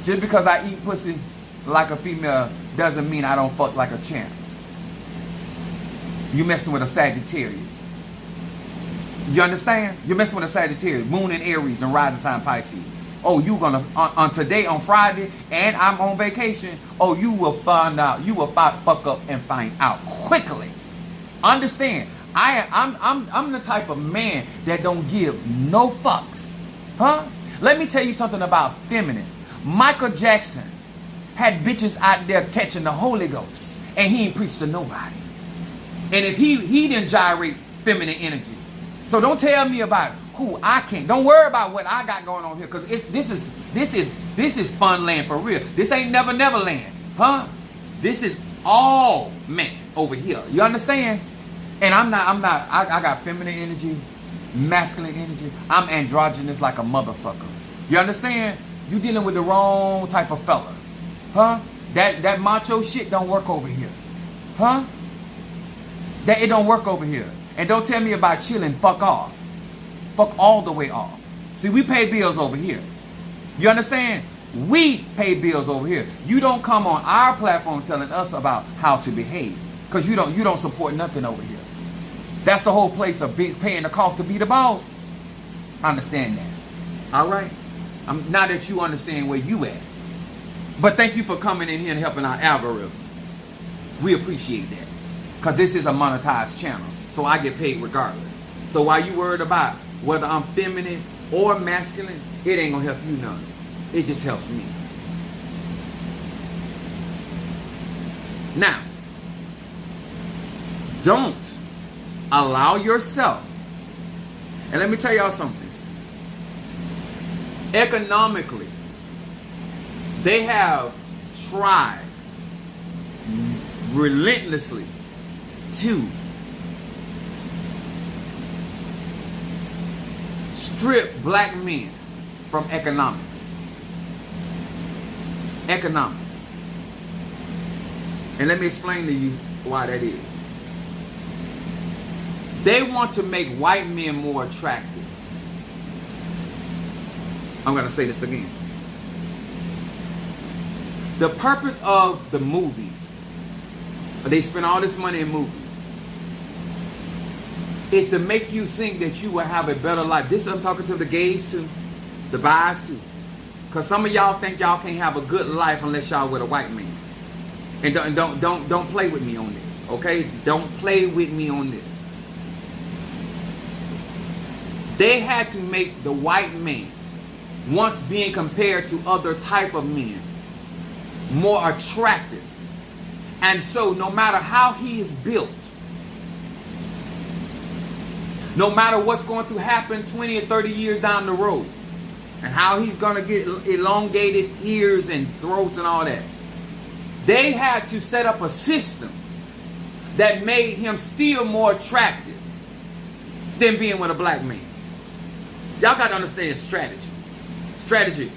Just because I eat pussy like a female doesn't mean I don't fuck like a champ. You messing with a Sagittarius. You understand? You're messing with a Sagittarius, Moon in Aries and rising sign Pisces. Oh, you gonna on today on Friday and I'm on vacation. Oh, you will find out. You will fuck up and find out quickly. Understand? I'm the type of man that don't give no fucks. Huh? Let me tell you something about feminine. Michael Jackson had bitches out there catching the Holy Ghost and he ain't preached to nobody. And if he didn't gyrate feminine energy. So don't tell me about who I can't. Don't worry about what I got going on here, because this is fun land for real. This ain't never land. Huh? This is all man over here. You understand? And I got feminine energy, masculine energy. I'm androgynous like a motherfucker. You understand? You dealing with the wrong type of fella. Huh? That macho shit don't work over here. Huh? That it don't work over here. And don't tell me about chilling. Fuck off. Fuck all the way off. See, we pay bills over here. You understand? We pay bills over here. You don't come on our platform telling us about how to behave, because you don't support nothing over here. That's the whole place of paying the cost to be the boss. I understand that. All right? Now that you understand where you at. But thank you for coming in here and helping our algorithm. We appreciate that, because this is a monetized channel, so I get paid regardless. So while you worried about whether I'm feminine or masculine, it ain't gonna help you none. It just helps me. Now, don't allow yourself, and let me tell y'all something. Economically, they have tried relentlessly to strip black men from economics. Economics. And let me explain to you why that is. They want to make white men more attractive. I'm going to say this again. The purpose of the movies, they spend all this money in movies, is to make you think that you will have a better life. This I'm talking to the gays too, the bis too. Because some of y'all think y'all can't have a good life unless y'all with a white man. And don't play with me on this, okay? Don't play with me on this. They had to make the white man, once being compared to other type of men, more attractive. And so no matter how he is built, no matter what's going to happen 20 or 30 years down the road, and how he's going to get elongated ears and throats and all that, they had to set up a system that made him still more attractive than being with a black man. Y'all got to understand strategy. Strategy.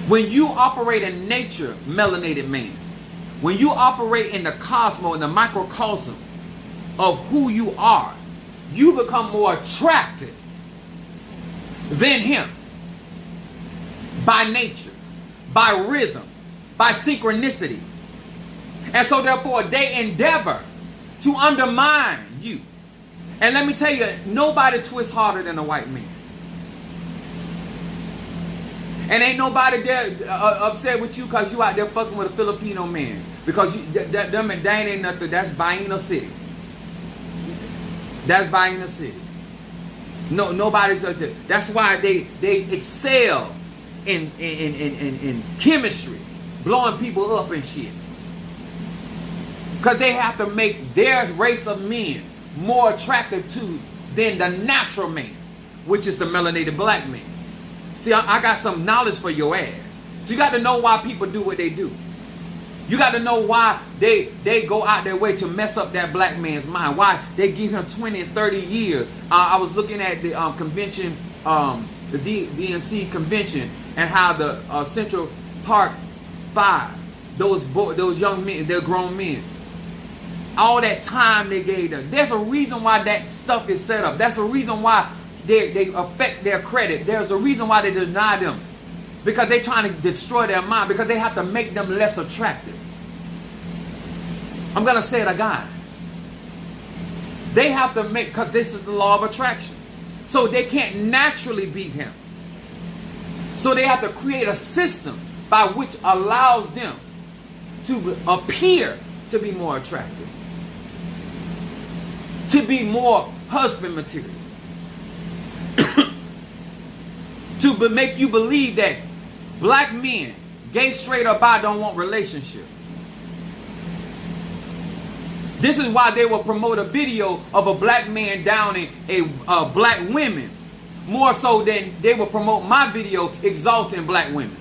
When you operate in nature, melanated man, when you operate in the cosmos, in the microcosm of who you are, you become more attractive than him. By nature, by rhythm, by synchronicity. And so therefore they endeavor to undermine you. And let me tell you, nobody twists harder than a white man. And ain't nobody there upset with you because you out there fucking with a Filipino man. Because that ain't nothing. That's Baino City. That's buying the city. No, nobody's. That's why they excel in chemistry, blowing people up and shit. Because they have to make their race of men more attractive than the natural man, which is the melanated black man. See, I got some knowledge for your ass. So you got to know why people do what they do. You got to know why they go out their way to mess up that black man's mind. Why they give him 20 and 30 years. I was looking at the convention, the DNC convention, and how the Central Park 5, those young men, they're grown men, all that time they gave them. There's a reason why that stuff is set up. That's a reason why they affect their credit. There's a reason why they deny them. Because they're trying to destroy their mind. Because they have to make them less attractive. I'm going to say it again. They have to make, because this is the law of attraction. So they can't naturally beat him. So they have to create a system by which allows them to appear to be more attractive. To be more husband material. To make you believe that black men, gay, straight, or bi, don't want relationship. This is why they will promote a video of a black man downing a black women more so than they will promote my video exalting black women.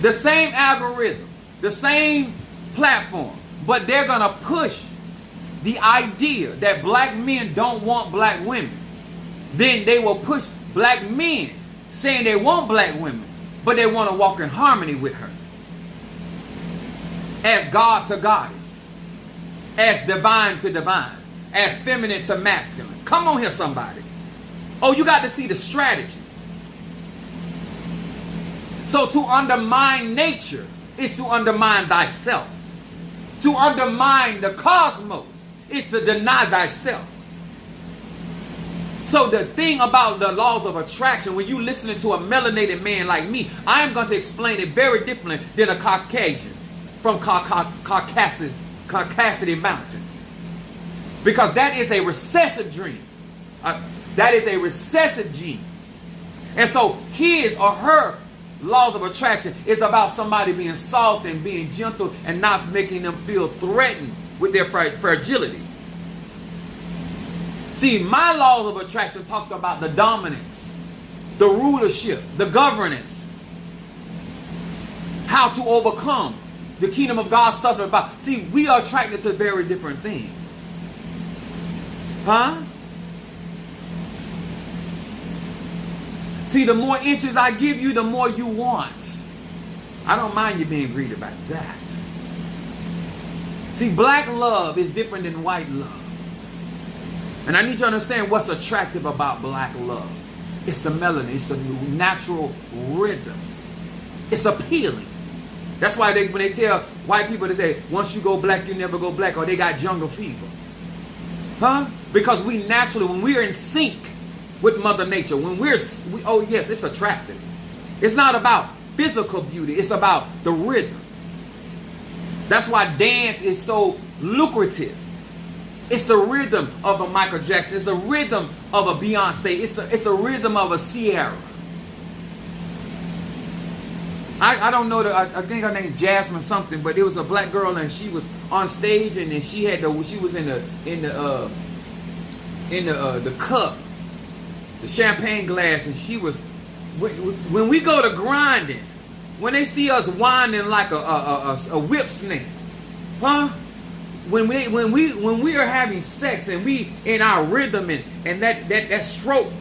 The same algorithm, the same platform, but they're going to push the idea that black men don't want black women. Then they will push black men saying they want black women, but they want to walk in harmony with her. As God to goddess. As divine to divine. As feminine to masculine. Come on here, somebody. Oh, you got to see the strategy. So to undermine nature is to undermine thyself. To undermine the cosmos is to deny thyself. So the thing about the laws of attraction, when you listening to a melanated man like me, I am going to explain it very differently than a Caucasian from Caucasity Mountain. Because that is a recessive dream. That is a recessive gene. And so his or her laws of attraction is about somebody being soft and being gentle and not making them feel threatened with their fragility. See, my laws of attraction talks about the dominance, the rulership, the governance, how to overcome the kingdom of God suffered about. See, we are attracted to very different things. Huh? See, the more inches I give you, the more you want. I don't mind you being greedy about that. See, black love is different than white love. And I need you to understand what's attractive about black love. It's the melanin. It's the natural rhythm. It's appealing. That's why when they tell white people, they say, once you go black, you never go black, or they got jungle fever. Huh? Because we naturally, when we're in sync with Mother Nature, oh yes, it's attractive. It's not about physical beauty. It's about the rhythm. That's why dance is so lucrative. It's the rhythm of a Michael Jackson. It's the rhythm of a Beyonce. It's the rhythm of a Sierra. I don't know. I think her name's Jasmine something, but it was a black girl and she was on stage and then she was in the cup, the champagne glass, and she was. When we go to grinding, when they see us winding like a whip snake, huh? When we are having sex and we in our rhythm and that stroke,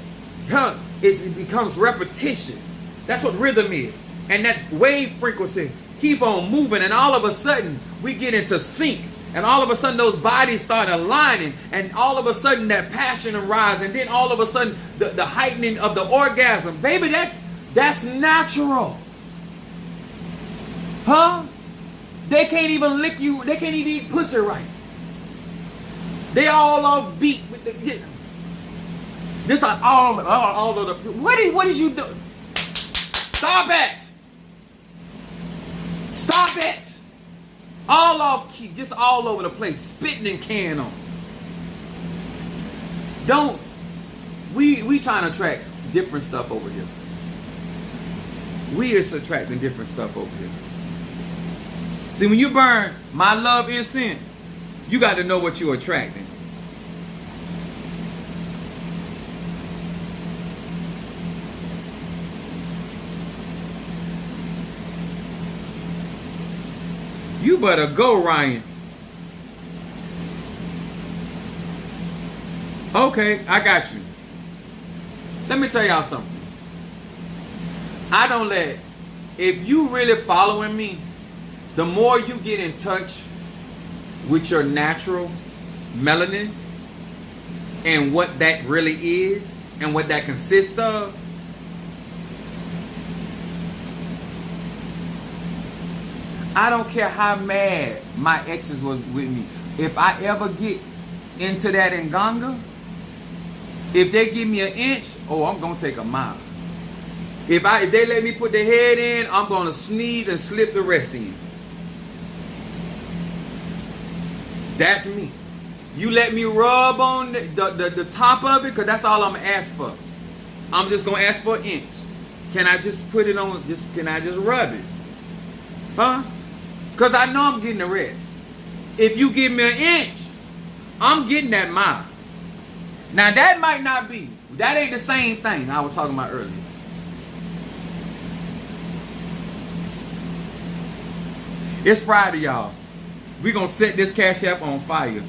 huh, it becomes repetition. That's what rhythm is. And that wave frequency keep on moving, and all of a sudden we get into sync, and all of a sudden those bodies start aligning, and all of a sudden that passion arises, and then all of a sudden the heightening of the orgasm. Baby, that's natural. Huh? They can't even lick you. They can't even eat pussy right. They all off beat with this like all of the. What is you doing? Stop it! Stop it! All off key, just all over the place, spitting and can on. Don't we trying to attract different stuff over here. We is attracting different stuff over here. See, when you burn my love incense, you got to know what you're attracting. You better go, Ryan. Okay, I got you. Let me tell y'all something. I don't let, if you really following me, the more you get in touch with your natural melanin and what that really is and what that consists of, I don't care how mad my exes was with me. If I ever get into that nganga, if they give me an inch, oh, I'm gonna take a mile. If they let me put the head in, I'm gonna sneeze and slip the rest in. That's me. You let me rub on the top of it, because that's all I'm gonna ask for. I'm just gonna ask for an inch. Can I just put it on, can I just rub it? Huh? Because I know I'm getting the rest. If you give me an inch, I'm getting that mile. Now that might not be. That ain't the same thing I was talking about earlier. It's Friday, y'all. We're going to set this Cash App on fire.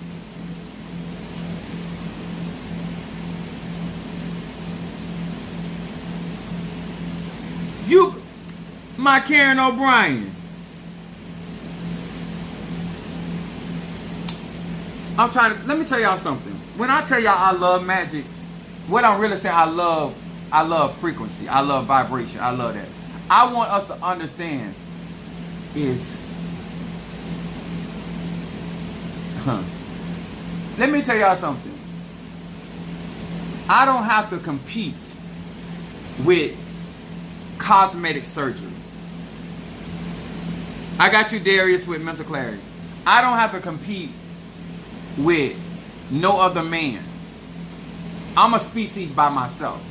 You, my Karen O'Brien. I'm trying to, let me tell y'all something. When I tell y'all I love magic, what I'm really saying, I love frequency. I love vibration. I love that. I want us to understand is, let me tell y'all something. I don't have to compete with cosmetic surgery. I got you, Darius, with mental clarity. I don't have to compete with no other man. I'm a species by myself.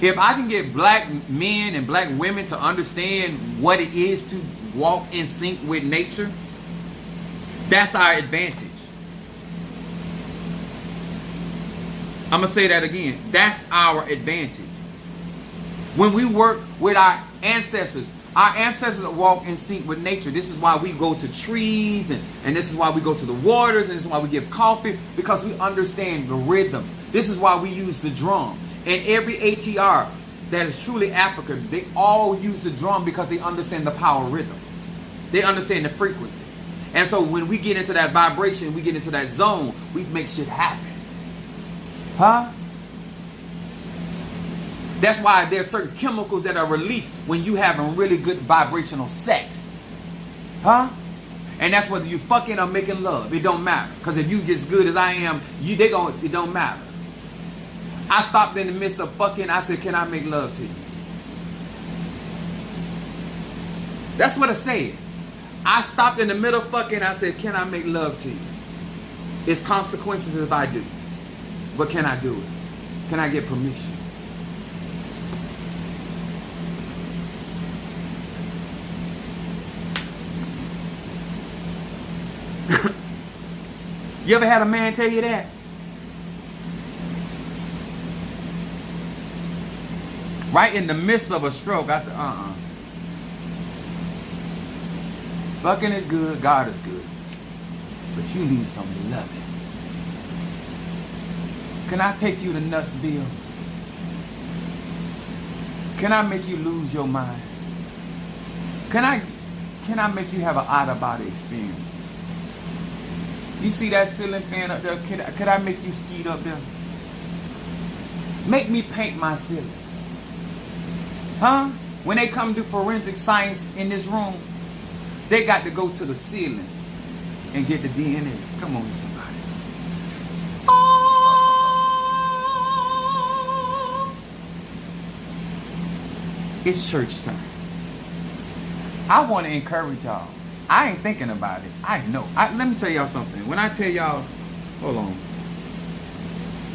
If I can get black men and black women to understand what it is to walk in sync with nature, that's our advantage. I'm going to say that again. That's our advantage. When we work with our ancestors walk in sync with nature. This is why we go to trees, and this is why we go to the waters, and this is why we give coffee, because we understand the rhythm. This is why we use the drum. And every ATR that is truly African, they all use the drum because they understand the power of rhythm. They understand the frequency. And so when we get into that vibration, we get into that zone, we make shit happen. Huh? That's why there's certain chemicals that are released when you having really good vibrational sex. Huh? And that's whether you fucking or making love. It don't matter. Because if you get as good as I am, it don't matter. I stopped in the midst of fucking. I said, can I make love to you? That's what I said. I stopped in the middle of fucking. I said, can I make love to you? It's consequences if I do. But can I do it? Can I get permission? You ever had a man tell you that? Right in the midst of a stroke, I said, Fucking is good, God is good. But you need some loving. Can I take you to Nutsville? Can I make you lose your mind? Can I make you have an out-of-body experience? You see that ceiling fan up there? Could I make you skeet up there? Make me paint my ceiling. Huh? When they come do forensic science in this room, they got to go to the ceiling and get the DNA. Come on, somebody. Oh. It's church time. I want to encourage y'all. I ain't thinking about it. I know. Let me tell y'all something. When I tell y'all, hold on.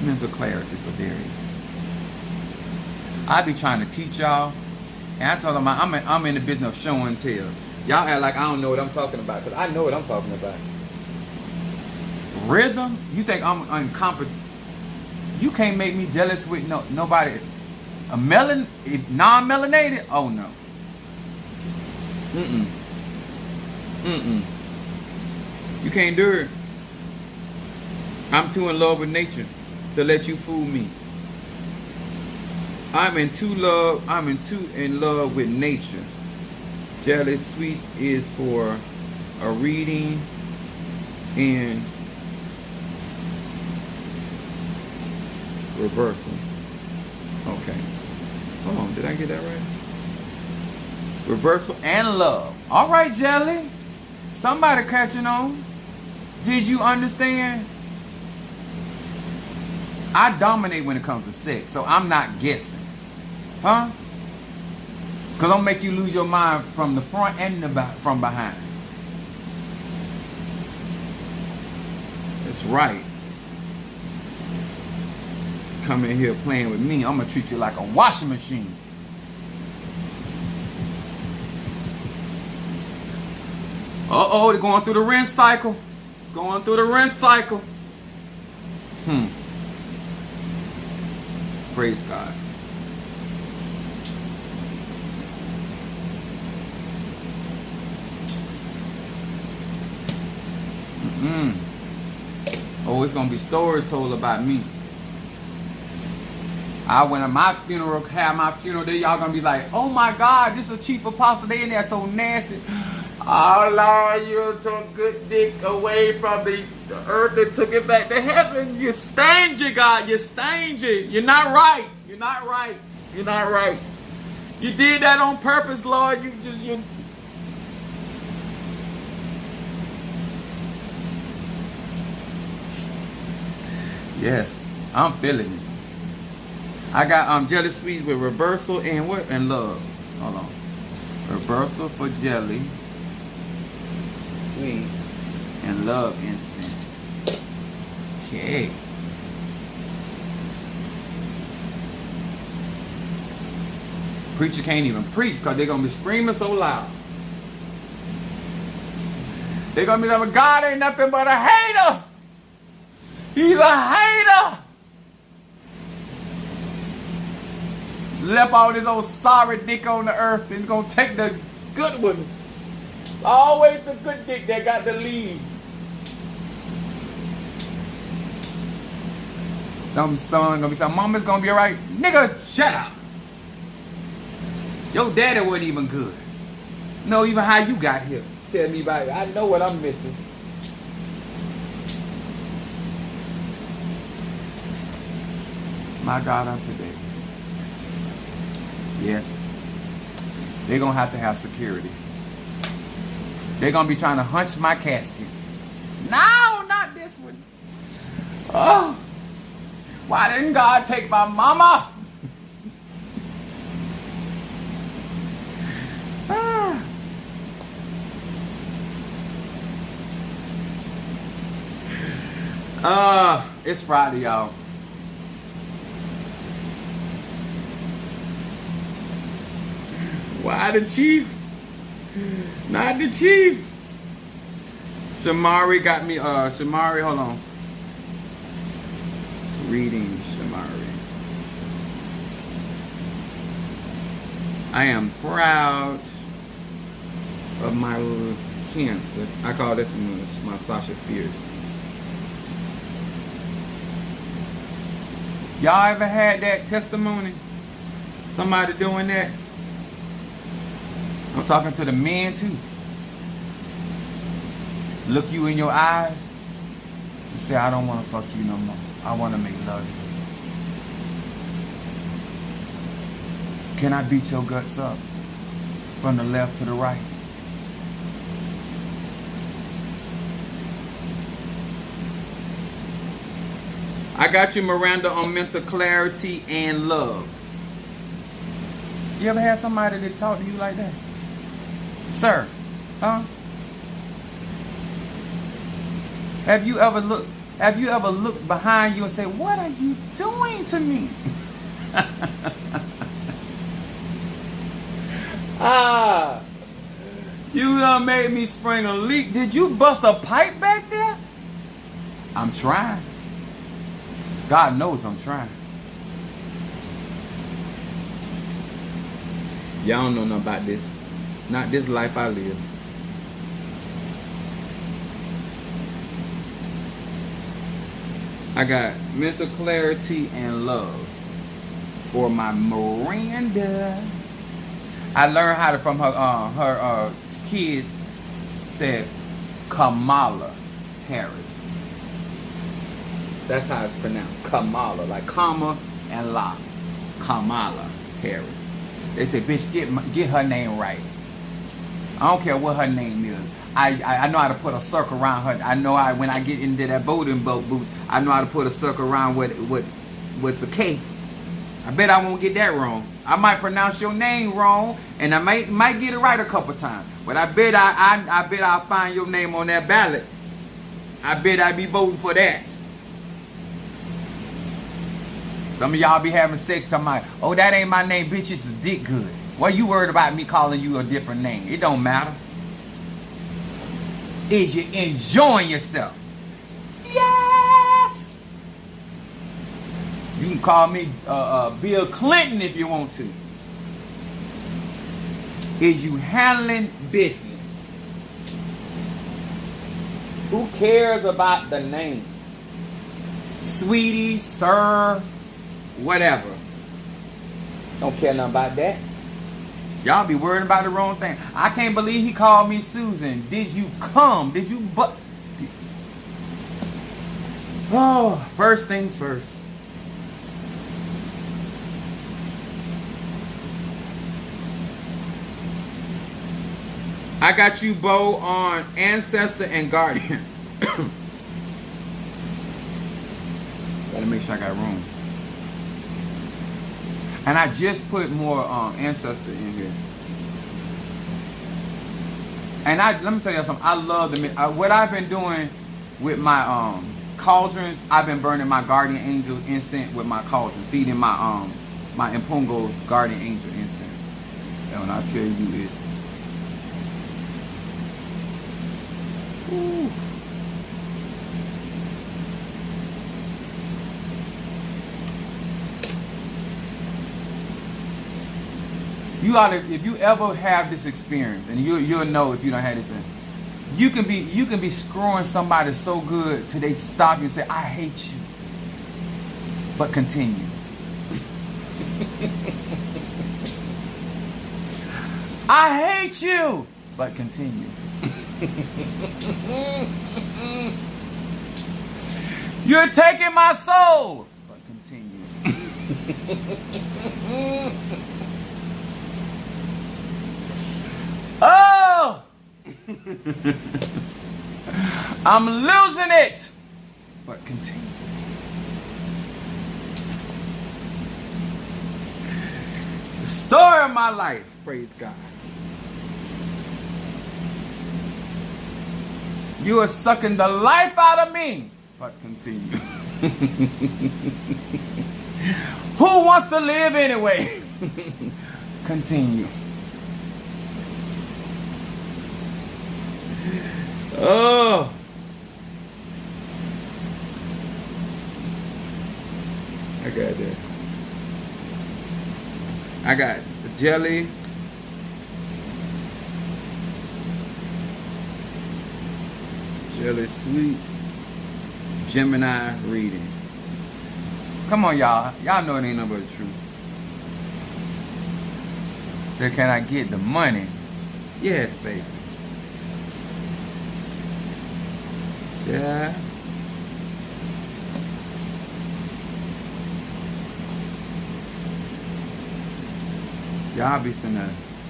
Mental clarity for Darius. I be trying to teach y'all, and I told them I'm in the business of show and tell. Y'all act like I don't know what I'm talking about, because I know what I'm talking about. Rhythm? You think I'm incompetent? You can't make me jealous with nobody. A non-melanated? Oh no. You can't do it. I'm too in love with nature to let you fool me. I'm in love with nature. Jelly Sweets is for a reading and reversal. Okay. Hold on, did I get that right? Reversal and love. All right, Jelly. Somebody catching on. Did you understand? I dominate when it comes to sex, so I'm not guessing. Huh? Because I'll make you lose your mind from the front and from behind. That's right. Come in here playing with me, I'm going to treat you like a washing machine. Uh-oh, they're going through the rinse cycle. It's going through the rinse cycle. Praise God. Oh, it's gonna be stories told about me. I went to my funeral, have my funeral, then y'all gonna be like, oh my God, this is a chief apostle, they in there so nasty. Oh Lord, you took good dick away from the earth and took it back to heaven. You're stingy, God, you're stingy. You're not right. You're not right. You're not right. You did that on purpose, Lord. You Yes, I'm feeling it. I got Jelly Sweets with reversal and what? And love. Hold on. Reversal for jelly, sweet, and love incense. Okay. Preacher can't even preach because they're going to be screaming so loud. They're going to be like, God ain't nothing but a hater. He's a hater. Left all this old sorry dick on the earth and gonna take the good one. Always the good dick that got the lead. Some son gonna be saying, Mama's gonna be alright. Nigga, shut up. Your daddy wasn't even good. Know even how you got here. Tell me about it. I know what I'm missing. My God, on today. Yes. They're going to have security. They're going to be trying to hunch my casket. No, not this one. Oh. Why didn't God take my mama? It's Friday, y'all. Why the chief? Not the chief. Shamari got me, Shamari, hold on. Reading Shamari. I am proud of my cancer. I call this my Sasha Fierce. Y'all ever had that testimony? Somebody doing that? I'm talking to the men too. Look you in your eyes and say, I don't want to fuck you no more. I want to make love to you. Can I beat your guts up from the left to the right? I got you, Miranda, on mental clarity and love. You ever had somebody that talk to you like that? Sir, huh? Have you ever looked Have you ever looked behind you and say, what are you doing to me? You done made me spring a leak. Did you bust a pipe back there? I'm trying. God knows I'm trying. Y'all don't know nothing about this. Not this life I live. I got mental clarity and love. For my Miranda. I learned how to from her kids said Kamala Harris. That's how it's pronounced. Kamala, like comma and la. Kamala Harris. They say, bitch, get her name right. I don't care what her name is. I know how to put a circle around her. I know when I get into that boating boat booth, I know how to put a circle around what's a K. I bet I won't get that wrong. I might pronounce your name wrong, and I might get it right a couple times. But I bet I'll find your name on that ballot. I bet I'll be voting for that. Some of y'all be having sex. I'm like, oh, that ain't my name, bitch. It's a dick good. Why you worried about me calling you a different name? It don't matter. Is you enjoying yourself? Yes. You can call me Bill Clinton if you want to. Is you handling business? Who cares about the name? Sweetie, sir, whatever. Don't care nothing about that. Y'all be worried about the wrong thing. I can't believe he called me Susan. Did you come? Did you but? Oh, first things first. I got you, Bo, on Ancestor and Guardian. Gotta make sure I got room. And I just put more Ancestor in here. And let me tell you something. I love what I've been doing with my cauldrons. I've been burning my guardian angel incense with my cauldron, feeding my my Impungo's guardian angel incense. And when I tell you, it's ooh. You ought to, if you ever have this experience, and you'll know if you don't have this experience, you can be screwing somebody so good till they stop you and say, I hate you. But continue. I hate you, but continue. You're taking my soul, but continue. Oh! I'm losing it, but continue. The story of my life, praise God. You are sucking the life out of me, but continue. Who wants to live anyway? Continue. Oh. I got that. I got the jelly. Jelly sweets. Gemini reading. Come on, y'all. Y'all know it ain't nothing but the truth. So can I get the money? Yes, baby. Yeah. Y'all be saying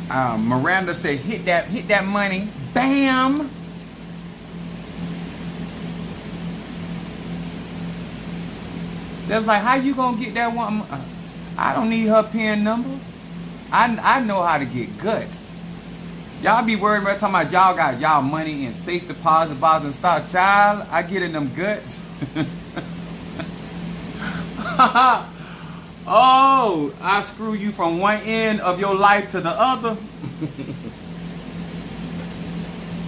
that. Miranda said, hit that money. Bam. That's like, how you gonna get that one? I don't need her PIN number. I know how to get guts. Y'all be worried about talking about y'all got y'all money in safe deposit boxes and stock. Child, I get in them guts. Oh, I screw you from one end of your life to the other.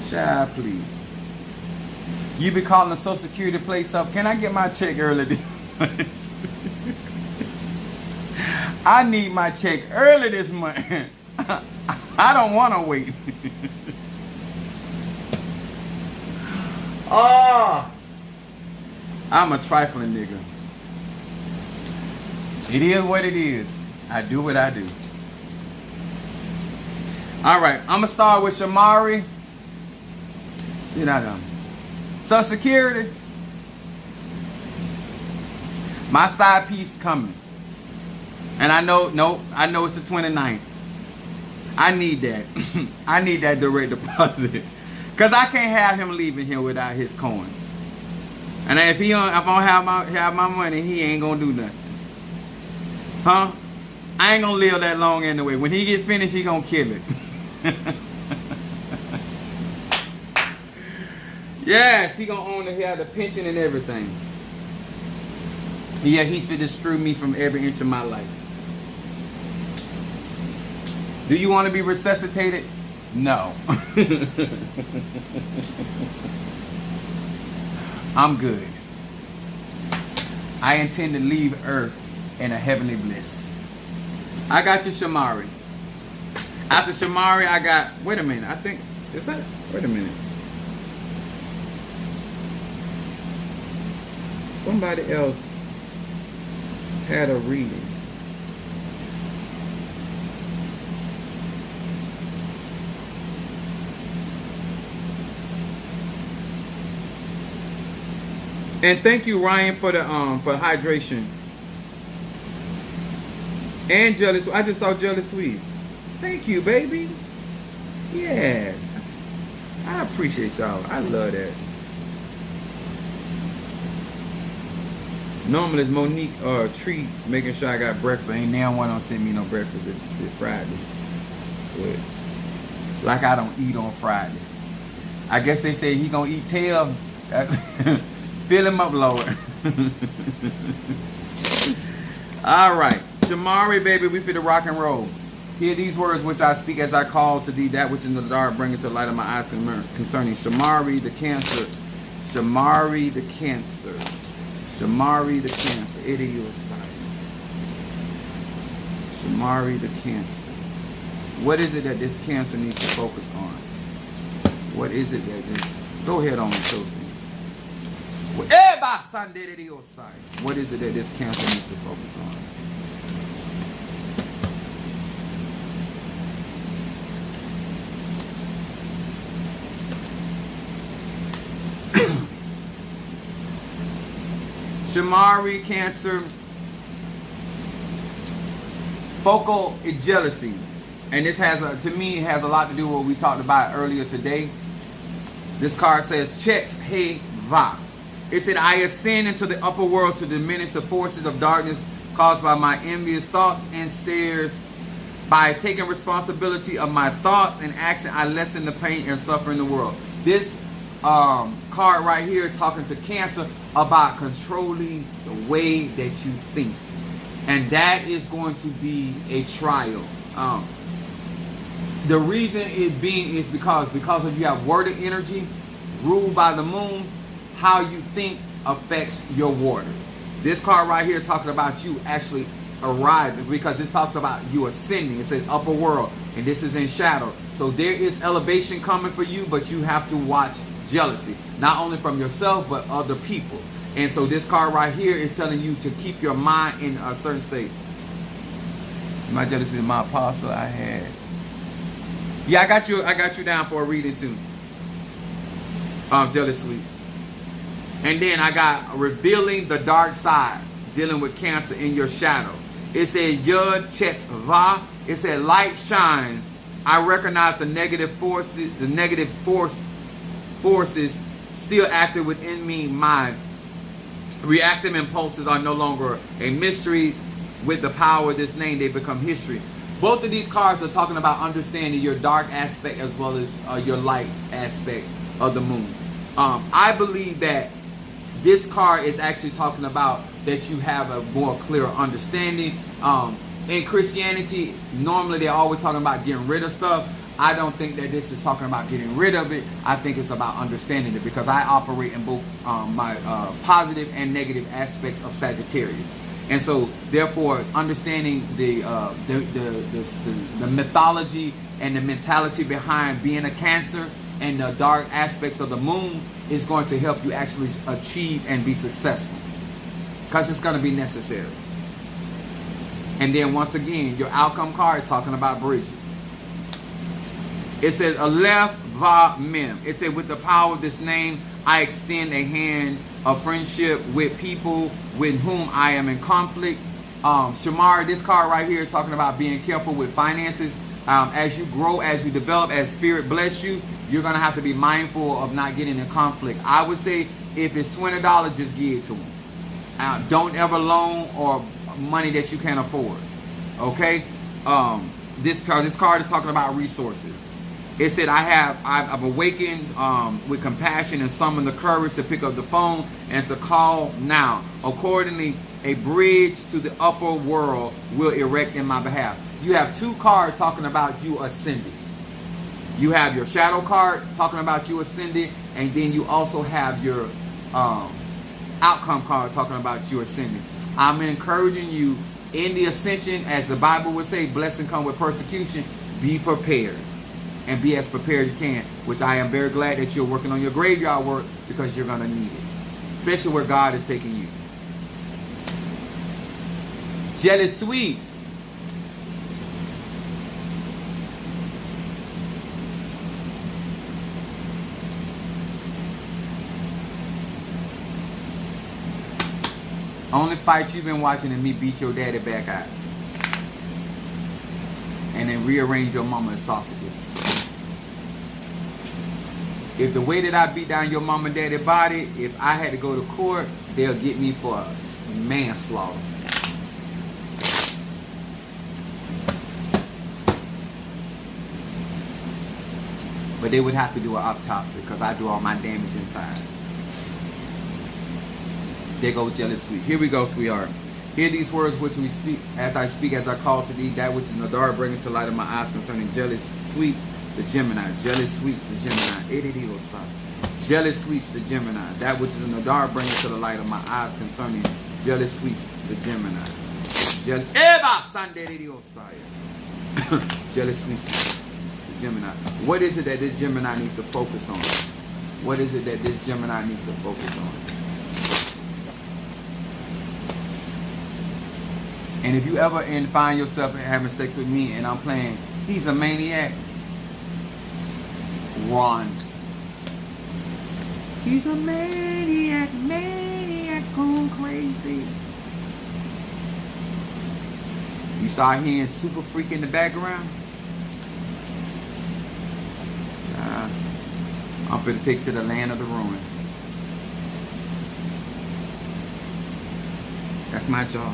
Child, please. You be calling the Social Security place up. Can I get my check early this month? I need my check early this month. I don't want to wait. Oh, I'm a trifling nigga. It is what it is. I do what I do. All right, I'm gonna start with Shamari. See that Social Security. My side piece coming, and I know it's the 29th. I need that. I need that direct deposit, cause I can't have him leaving here without his coins. And if I don't have my money, he ain't gonna do nothing. Huh? I ain't gonna live that long anyway. When he get finished, he gonna kill it. Yes, he gonna own it. He have the pension and everything. Yeah, he's finna screw me from every inch of my life. Do you want to be resuscitated? No. I'm good. I intend to leave Earth in a heavenly bliss. I got you, Shamari. After Shamari, I got... Wait a minute. I think... Is that... Wait a minute. Somebody else had a reading. And thank you, Ryan, for the for hydration. And Jelly, I just saw Jelly Sweets. Thank you, baby. Yeah, I appreciate y'all. I love that. Normally it's Monique or Treat making sure I got breakfast. Ain't now one don't send me no breakfast this Friday. But like I don't eat on Friday. I guess they say he gonna eat tail. Fill him up, Lord. All right. Shamari, baby, we fit the rock and roll. Hear these words which I speak as I call to thee, that which in the dark bring it to the light of my eyes concerning Shamari the Cancer. Shamari the Cancer. Shamari the Cancer. Idioside. Shamari the Cancer. What is it that this Cancer needs to focus on? What is it that this... Go ahead on, Chelsea. What is it that this Cancer needs to focus on? Shamari, Cancer, focal jealousy. And this has, to me, it has a lot to do with what we talked about earlier today. This card says, Chet He Va. It said, I ascend into the upper world to diminish the forces of darkness caused by my envious thoughts and stares. By taking responsibility of my thoughts and action, I lessen the pain and suffering in the world. This card right here is talking to Cancer about controlling the way that you think. And that is going to be a trial. The reason it being is because of you have worded energy ruled by the moon. How you think affects your waters. This card right here is talking about you actually arriving, because it talks about you ascending. It says upper world, and this is in shadow. So there is elevation coming for you, but you have to watch jealousy, not only from yourself but other people. And so this card right here is telling you to keep your mind in a certain state. My jealousy of my apostle I had. Yeah, I got you down for a reading too. Jealous sweet. And then I got revealing the dark side, dealing with Cancer in your shadow. It said Yud Chet Va. It said light shines. I recognize the negative forces, forces still active within me. My reactive impulses are no longer a mystery. With the power of this name, they become history. Both of these cards are talking about understanding your dark aspect as well as your light aspect of the moon. I believe that This card is actually talking about that you have a more clear understanding. In Christianity, normally they're always talking about getting rid of stuff. I don't think that this is talking about getting rid of it. I think it's about understanding it, because I operate in both my positive and negative aspect of Sagittarius. And so, therefore, understanding the mythology and the mentality behind being a Cancer and the dark aspects of the moon is going to help you actually achieve and be successful, because it's going to be necessary. And then once again, your outcome card is talking about bridges. It says Aleph Va Mem. It said, with the power of this name, I extend a hand of friendship with people with whom I am in conflict. Shamar, this card right here is talking about being careful with finances. As you grow, as you develop, as Spirit bless you, you're going to have to be mindful of not getting in conflict. I would say if it's $20, just give it to them. Don't ever loan or money that you can't afford. Okay? This card is talking about resources. It said, I've awakened with compassion and summoned the courage to pick up the phone and to call now. Accordingly, a bridge to the upper world will erect in my behalf. You have two cards talking about you ascending. You have your shadow card talking about you ascending, and then you also have your outcome card talking about you ascending. I'm encouraging you in the ascension, as the Bible would say, blessing come with persecution. Be prepared. And be as prepared as you can, which I am very glad that you're working on your graveyard work, because you're going to need it, especially where God is taking you. Jealous Sweets. Only fight you've been watching is me beat your daddy back out and then rearrange your mama's esophagus. If the way that I beat down your mama and daddy body, if I had to go to court, they'll get me for manslaughter. But they would have to do an autopsy, because I do all my damage inside. There goes Jealous Sweet. Here we go, sweetheart. Hear these words which we speak, as I call to thee, that which is in the dark, bring it to light of my eyes concerning Jealous Sweets, the Gemini. Jealous Sweets, the Gemini. Jealous Sweets, the Gemini. That which is in the dark, bring it to the light of my eyes concerning Jealous Sweets, the Gemini. Jealous Sweets, the Gemini. What is it that this Gemini needs to focus on? What is it that this Gemini needs to focus on? And if you ever find yourself having sex with me and I'm playing, he's a maniac, run. He's a maniac going crazy. You start hearing Super Freak in the background? I'm finna take you to the land of the ruin. That's my job,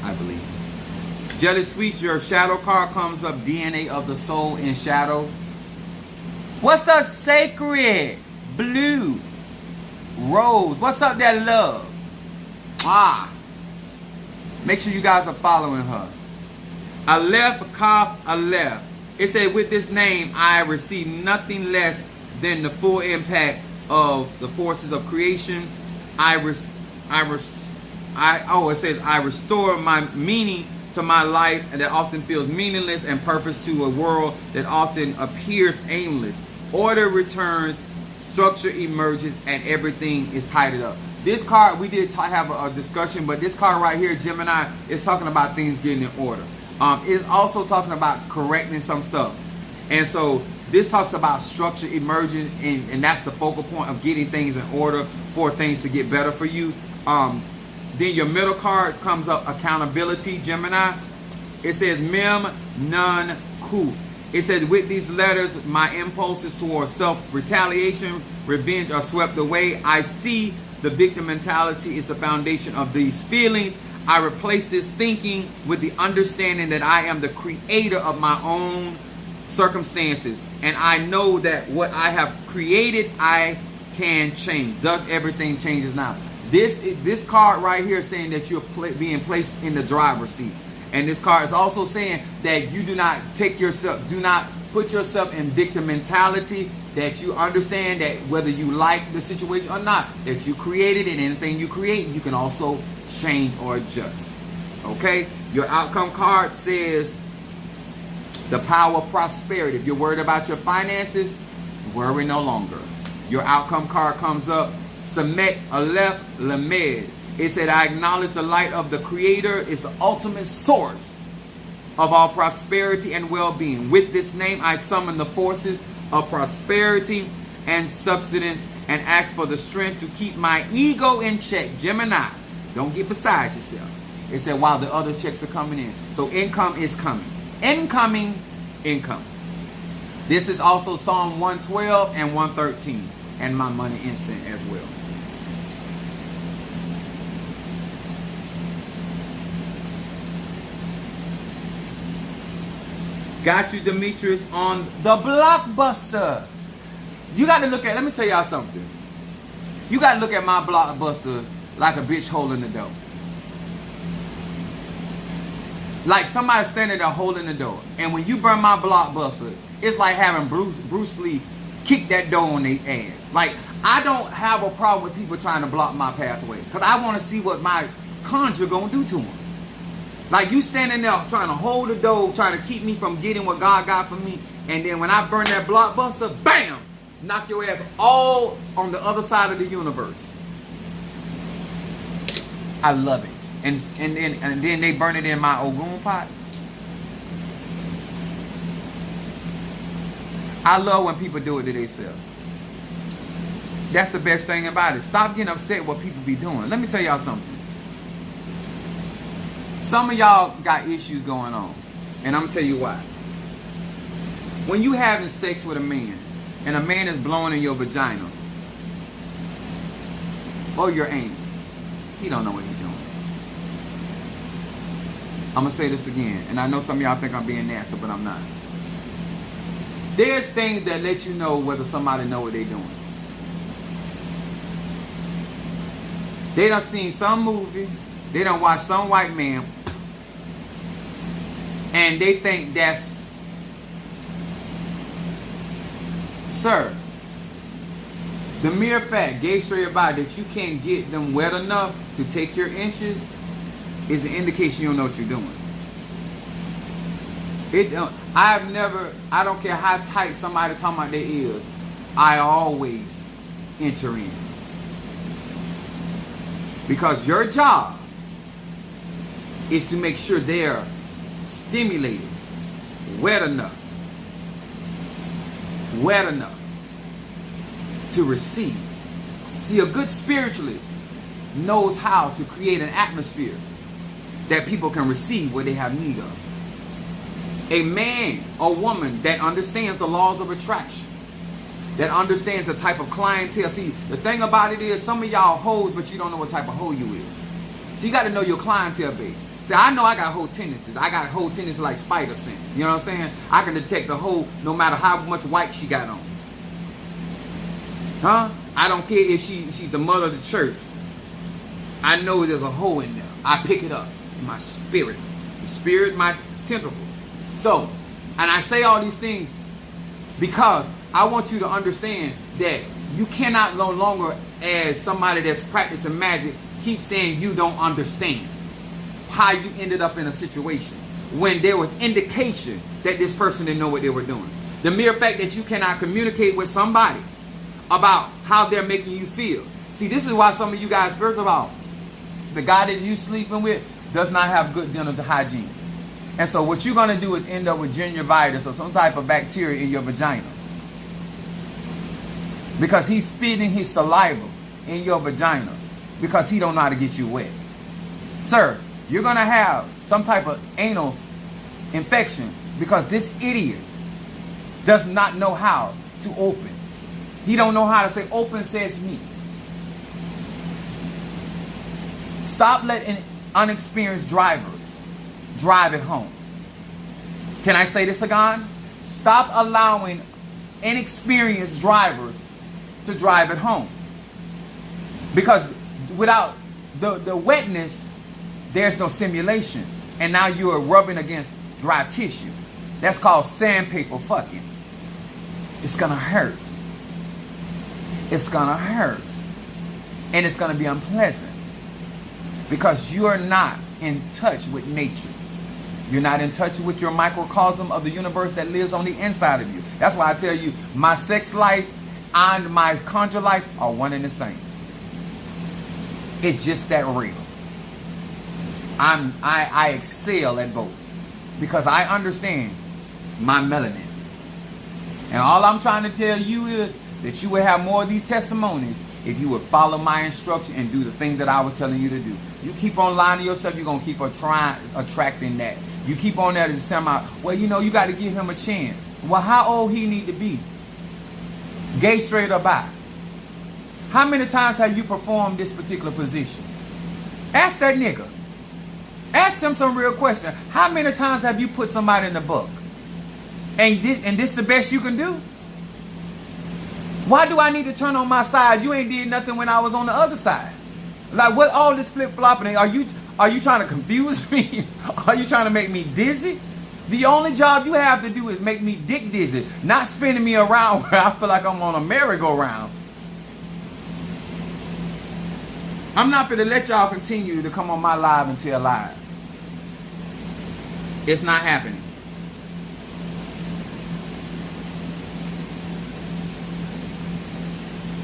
I believe. Jealous Sweet, your shadow card comes up, DNA of the soul in shadow. What's up, Sacred? Blue. Rose. What's up, that love? Make sure you guys are following her. Aleph, Kaf, Aleph. It said, with this name, I receive nothing less than the full impact of the forces of creation. It says, I restore my meaning to my life that often feels meaningless, and purpose to a world that often appears aimless. Order returns, structure emerges, and everything is tidied up. This card, we did have a discussion, but this card right here, Gemini, is talking about things getting in order. It's also talking about correcting some stuff. And so this talks about structure emerging, and that's the focal point of getting things in order for things to get better for you. Then your middle card comes up, accountability, Gemini. It says Mem Nun Kuf. It says, with these letters, my impulses towards self-retaliation, revenge are swept away. I see the victim mentality is the foundation of these feelings. I replace this thinking with the understanding that I am the creator of my own circumstances. And I know that what I have created, I can change. Thus, everything changes now. This card right here is saying that you're being placed in the driver's seat. And this card is also saying that you do not put yourself in victim mentality, that you understand that whether you like the situation or not, that you created it, and anything you create, you can also change or adjust. Okay? Your outcome card says the power of prosperity. If you're worried about your finances, worry no longer. Your outcome card comes up, Semet Aleph Lamed. It said, I acknowledge the light of the Creator is the ultimate source of all prosperity and well-being. With this name, I summon the forces of prosperity and substance and ask for the strength to keep my ego in check. Gemini, don't get beside yourself. It said, while the other checks are coming in. So income is coming. Incoming income. This is also Psalm 112 and 113 and my money incense as well. Got you, Demetrius, on the Blockbuster. You got to look at, let me tell y'all something. You got to look at my Blockbuster like a bitch holding the door. Like somebody standing there holding the door. And when you burn my Blockbuster, it's like having Bruce Lee kick that door on their ass. Like, I don't have a problem with people trying to block my pathway. Because I want to see what my conjure going to do to them. Like, you standing there trying to hold the door, trying to keep me from getting what God got for me. And then when I burn that Blockbuster, bam! Knock your ass all on the other side of the universe. I love it. And then they burn it in my Ogun pot. I love when people do it to themselves. That's the best thing about it. Stop getting upset with what people be doing. Let me tell y'all something. Some of y'all got issues going on. And I'm going to tell you why. When you having sex with a man, and a man is blowing in your vagina, or your anus, he don't know what he's doing. I'm going to say this again. And I know some of y'all think I'm being nasty, but I'm not. There's things that let you know whether somebody know what they're doing. They done seen some movie. They done watched some white man. And they think that's... Sir, the mere fact, gay, straight, or bi, that you can't get them wet enough to take your inches is an indication you don't know what you're doing. I don't care how tight somebody talking about their ears, I always enter in. Because your job is to make sure they're stimulated, wet enough to receive. See, a good spiritualist knows how to create an atmosphere that people can receive what they have need of. A man or woman that understands the laws of attraction, that understands the type of clientele. See, the thing about it is, some of y'all hoes, but you don't know what type of hoe you is. So you got to know your clientele base. See, I know I got hoe tendencies. I got hoe tendencies like spider sense. You know what I'm saying? I can detect the hoe no matter how much white she got on. Huh? I don't care if she's the mother of the church. I know there's a hoe in there. I pick it up in my spirit. The spirit, my tentacle. So, and I say all these things because I want you to understand that you cannot no longer, as somebody that's practicing magic, keep saying you don't understand how you ended up in a situation when there was indication that this person didn't know what they were doing. The mere fact that you cannot communicate with somebody about how they're making you feel. See, this is why some of you guys, first of all, the guy that you sleeping with does not have good dental hygiene. And so what you're going to do is end up with gingivitis or some type of bacteria in your vagina. Because he's spitting his saliva in your vagina because he don't know how to get you wet. Sir, you're going to have some type of anal infection because this idiot does not know how to open. He don't know how to say open sesame. Stop letting unexperienced drivers drive it home. Can I say this again? Stop allowing inexperienced drivers to drive it home. Because without the wetness, there's no stimulation. And now you are rubbing against dry tissue. That's called sandpaper fucking. It's gonna hurt. It's gonna hurt. And it's gonna be unpleasant. Because you're not in touch with nature. You're not in touch with your microcosm of the universe that lives on the inside of you. That's why I tell you, my sex life and my conjure life are one and the same. It's just that real. I excel at both. Because I understand my melanin. And all I'm trying to tell you is that you will have more of these testimonies if you would follow my instruction and do the things that I was telling you to do. You keep on lying to yourself, you're going to keep attracting that. You keep on there and tell me, well, you know, you got to give him a chance. Well, how old he need to be? Gay, straight, or bi? How many times have you performed this particular position? Ask that nigga. Ask him some real questions. How many times have you put somebody in the book? And this the best you can do? Why do I need to turn on my side? You ain't did nothing when I was on the other side. Like, what all this flip-flopping? Are you trying to confuse me? Are you trying to make me dizzy? The only job you have to do is make me dick dizzy, not spinning me around where I feel like I'm on a merry-go-round. I'm not going to let y'all continue to come on my live and tell lies. It's not happening.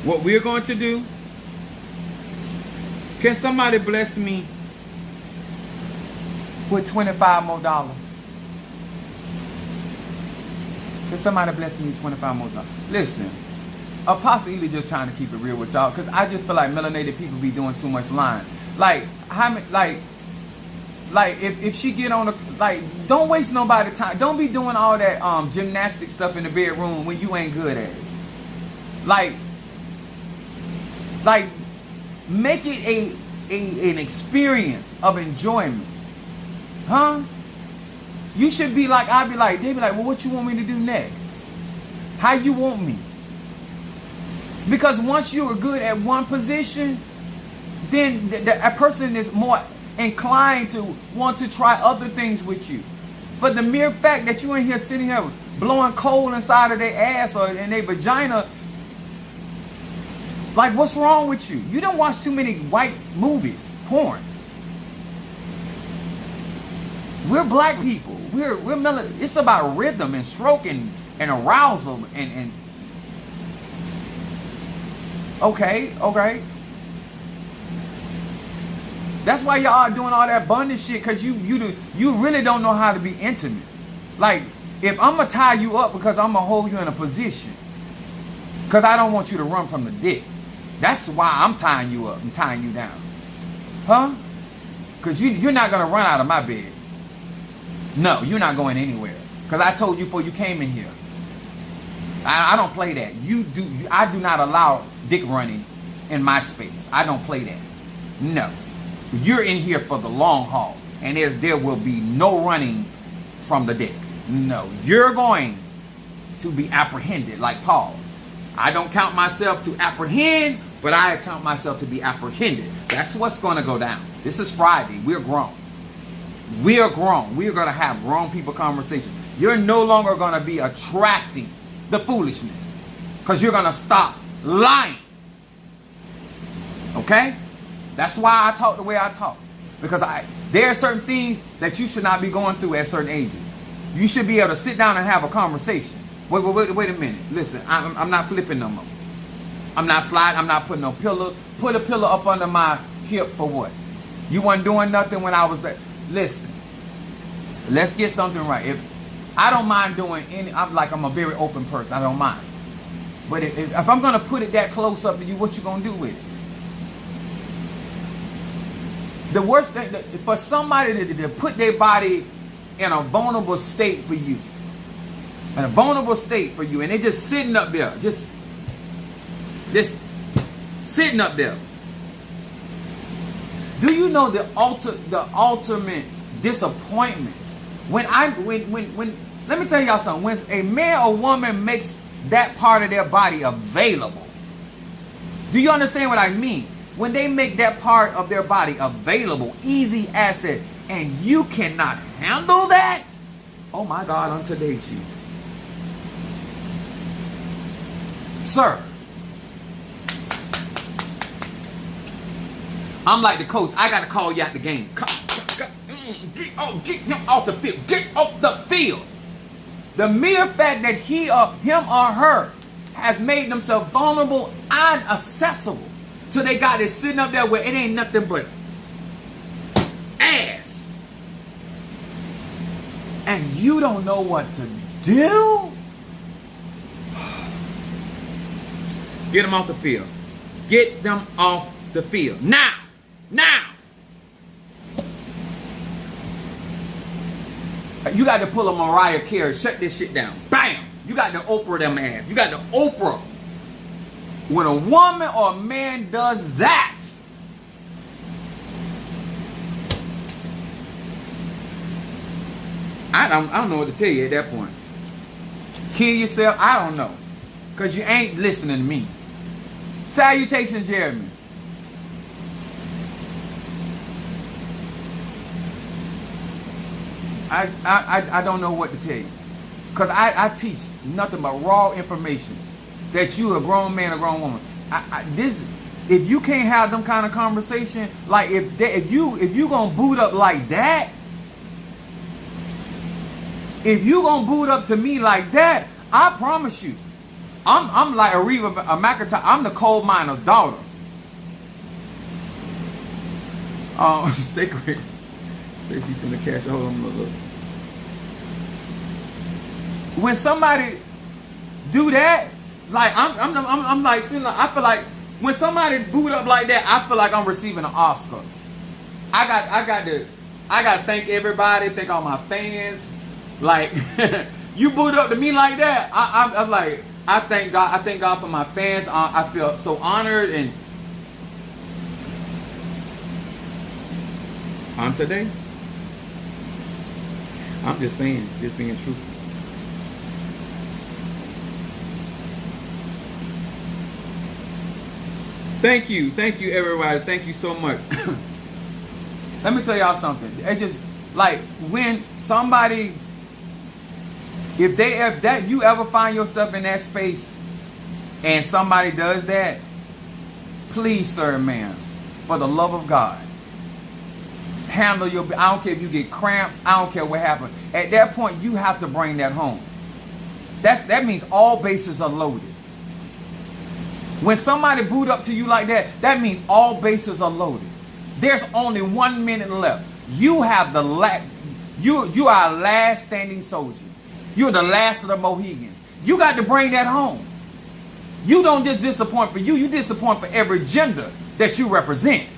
What we're going to do, can somebody bless me with $25 more? Can somebody bless me with $25 more? Listen, Apostle Ely just trying to keep it real with y'all, because I just feel like melanated people be doing too much lying. Like, how many, like if she get on the, like, don't waste nobody's time. Don't be doing all that gymnastic stuff in the bedroom when you ain't good at it. Like make it an experience of enjoyment. Huh? You should be like, I'd be like, they be like, well, what you want me to do next? How you want me? Because once you are good at one position, then a person is more inclined to want to try other things with you. But the mere fact that you in here sitting here blowing coal inside of their ass or in their vagina, like, what's wrong with you? You don't watch too many white movies, porn. We're black people. We're it's about rhythm and stroke and arousal and okay. That's why y'all are doing all that bondage shit, because you really don't know how to be intimate. Like, if I'm gonna tie you up because I'm gonna hold you in a position, because I don't want you to run from the dick. That's why I'm tying you up and tying you down. Huh? Because you're not going to run out of my bed. No, you're not going anywhere. Because I told you before you came in here. I don't play that. I do not allow dick running in my space. I don't play that. No. You're in here for the long haul. And there will be no running from the dick. No. You're going to be apprehended like Paul. I don't count myself to apprehend, but I count myself to be apprehended. That's what's going to go down. This is Friday. We're grown. We are grown. We are going to have grown people conversations. You're no longer going to be attracting the foolishness, because you're going to stop lying. Okay? That's why I talk the way I talk. Because there are certain things that you should not be going through at certain ages. You should be able to sit down and have a conversation. Wait a minute. Listen, I'm not flipping no more. I'm not sliding. I'm not putting no pillow. Put a pillow up under my hip for what? You weren't doing nothing when I was there. Listen, let's get something right. If I don't mind doing any, I'm a very open person. I don't mind. But if I'm going to put it that close up to you, what you going to do with it? The worst thing, for somebody to put their body in a vulnerable state for you, in a vulnerable state for you, and they're just sitting up there, just sitting up there. Do you know the ultimate disappointment when let me tell y'all something. When a man or woman makes that part of their body available, do you understand what I mean? when they make that part of their body available, easy access, and you cannot handle that, oh my God, on today, Jesus. Sir, I'm like the coach. I got to call you out the game. Get him off the field. Get off the field. The mere fact that him or her has made themselves vulnerable and accessible. So they got it sitting up there where it ain't nothing but ass. And you don't know what to do? Get them off the field. Get them off the field. Now. Now. You got to pull a Mariah Carey. Shut this shit down. Bam. You got to Oprah them ass. You got to Oprah. When a woman or a man does that, I don't know what to tell you at that point. Kill yourself? I don't know. Because you ain't listening to me. Salutations, Jeremy. I don't know what to tell you. Because I teach nothing but raw information. That you a grown man, a grown woman. If you can't have them kind of conversation, like if you gonna boot up like that, if you gonna boot up to me like that, I promise you, I'm like Ariva McIntyre. I'm the coal miner's daughter. Sacred. Say she sent the cash. Hold on, look. When somebody do that, like I'm like sitting. I feel like when somebody boot up like that, I feel like I'm receiving an Oscar. I got to thank everybody, thank all my fans. Like you boot up to me like that, I'm like I thank God for my fans. I feel so honored and on today. I'm just saying, just being truthful. Thank you everybody. Thank you so much. Let me tell y'all something. It just like when somebody, if you ever find yourself in that space and somebody does that, please, sir, ma'am, for the love of God, handle your, I don't care if you get cramps, I don't care what happened. At that point, you have to bring that home. That means all bases are loaded. When somebody boot up to you like that, that means all bases are loaded. There's only 1 minute left. You have the you are a last standing soldier. You're the last of the Mohegans. You got to bring that home. You don't just disappoint for you disappoint for every gender that you represent.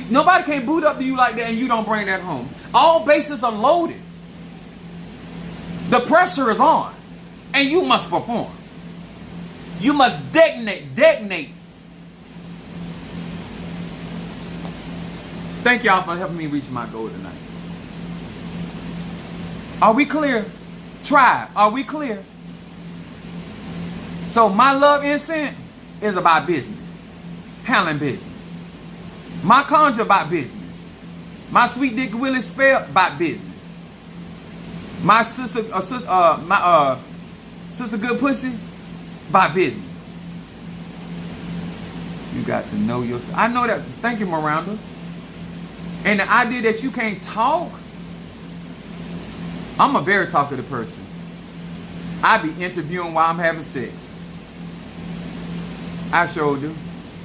Nobody can boot up to you like that and you don't bring that home. All bases are loaded. The pressure is on. And you must perform. You must detonate. Thank y'all for helping me reach my goal tonight. Are we clear? Tribe, are we clear? So my love incense is about business. Handling business. My conjure about business. My sweet Dick Willie spell about business. My sister sister good pussy about business. You got to know yourself. I know that. Thank you, Miranda. And the idea that you can't talk. I'm a very talkative person. I be interviewing while I'm having sex. I sure do.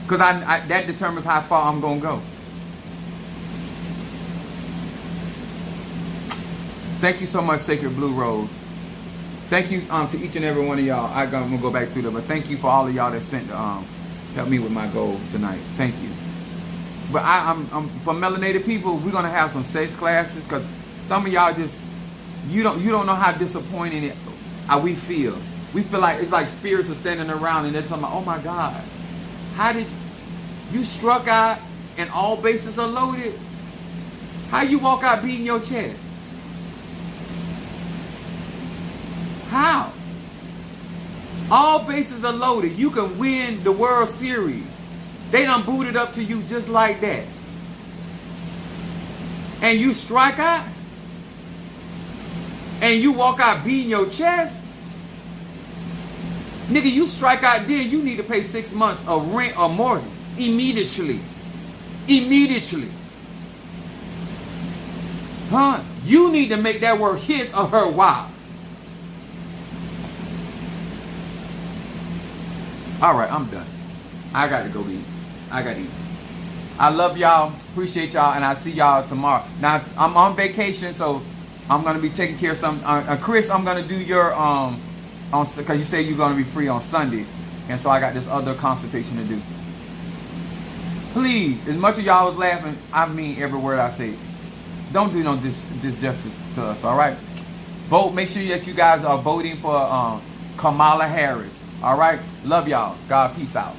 Because that determines how far I'm going to go. Thank you so much, Sacred Blue Rose. Thank you to each and every one of y'all. I'm going to go back through them. But thank you for all of y'all that sent help me with my goal tonight. Thank you. But I'm for melanated people, we're going to have some sex classes. Because some of y'all just, you don't know how disappointing we feel. We feel like it's like spirits are standing around and they're talking about, oh my God, how did you struck out and all bases are loaded? How you walk out beating your chest? How? All bases are loaded. You can win the World Series. They done booted up to you just like that. And you strike out? And you walk out beating your chest? Nigga, you strike out then, you need to pay 6 months of rent or mortgage. Immediately. Immediately. Huh? You need to make that work his or her while. Alright, I'm done. I got to go eat. I got to eat. I love y'all. Appreciate y'all. And I'll see y'all tomorrow. Now, I'm on vacation, so I'm going to be taking care of some. Chris, I'm going to do your, because you say you're going to be free on Sunday. And so I got this other consultation to do. Please, as much as y'all was laughing, I mean every word I say. Don't do no disjustice to us, all right? Vote. Make sure that you guys are voting for Kamala Harris, all right? Love y'all. God, peace out.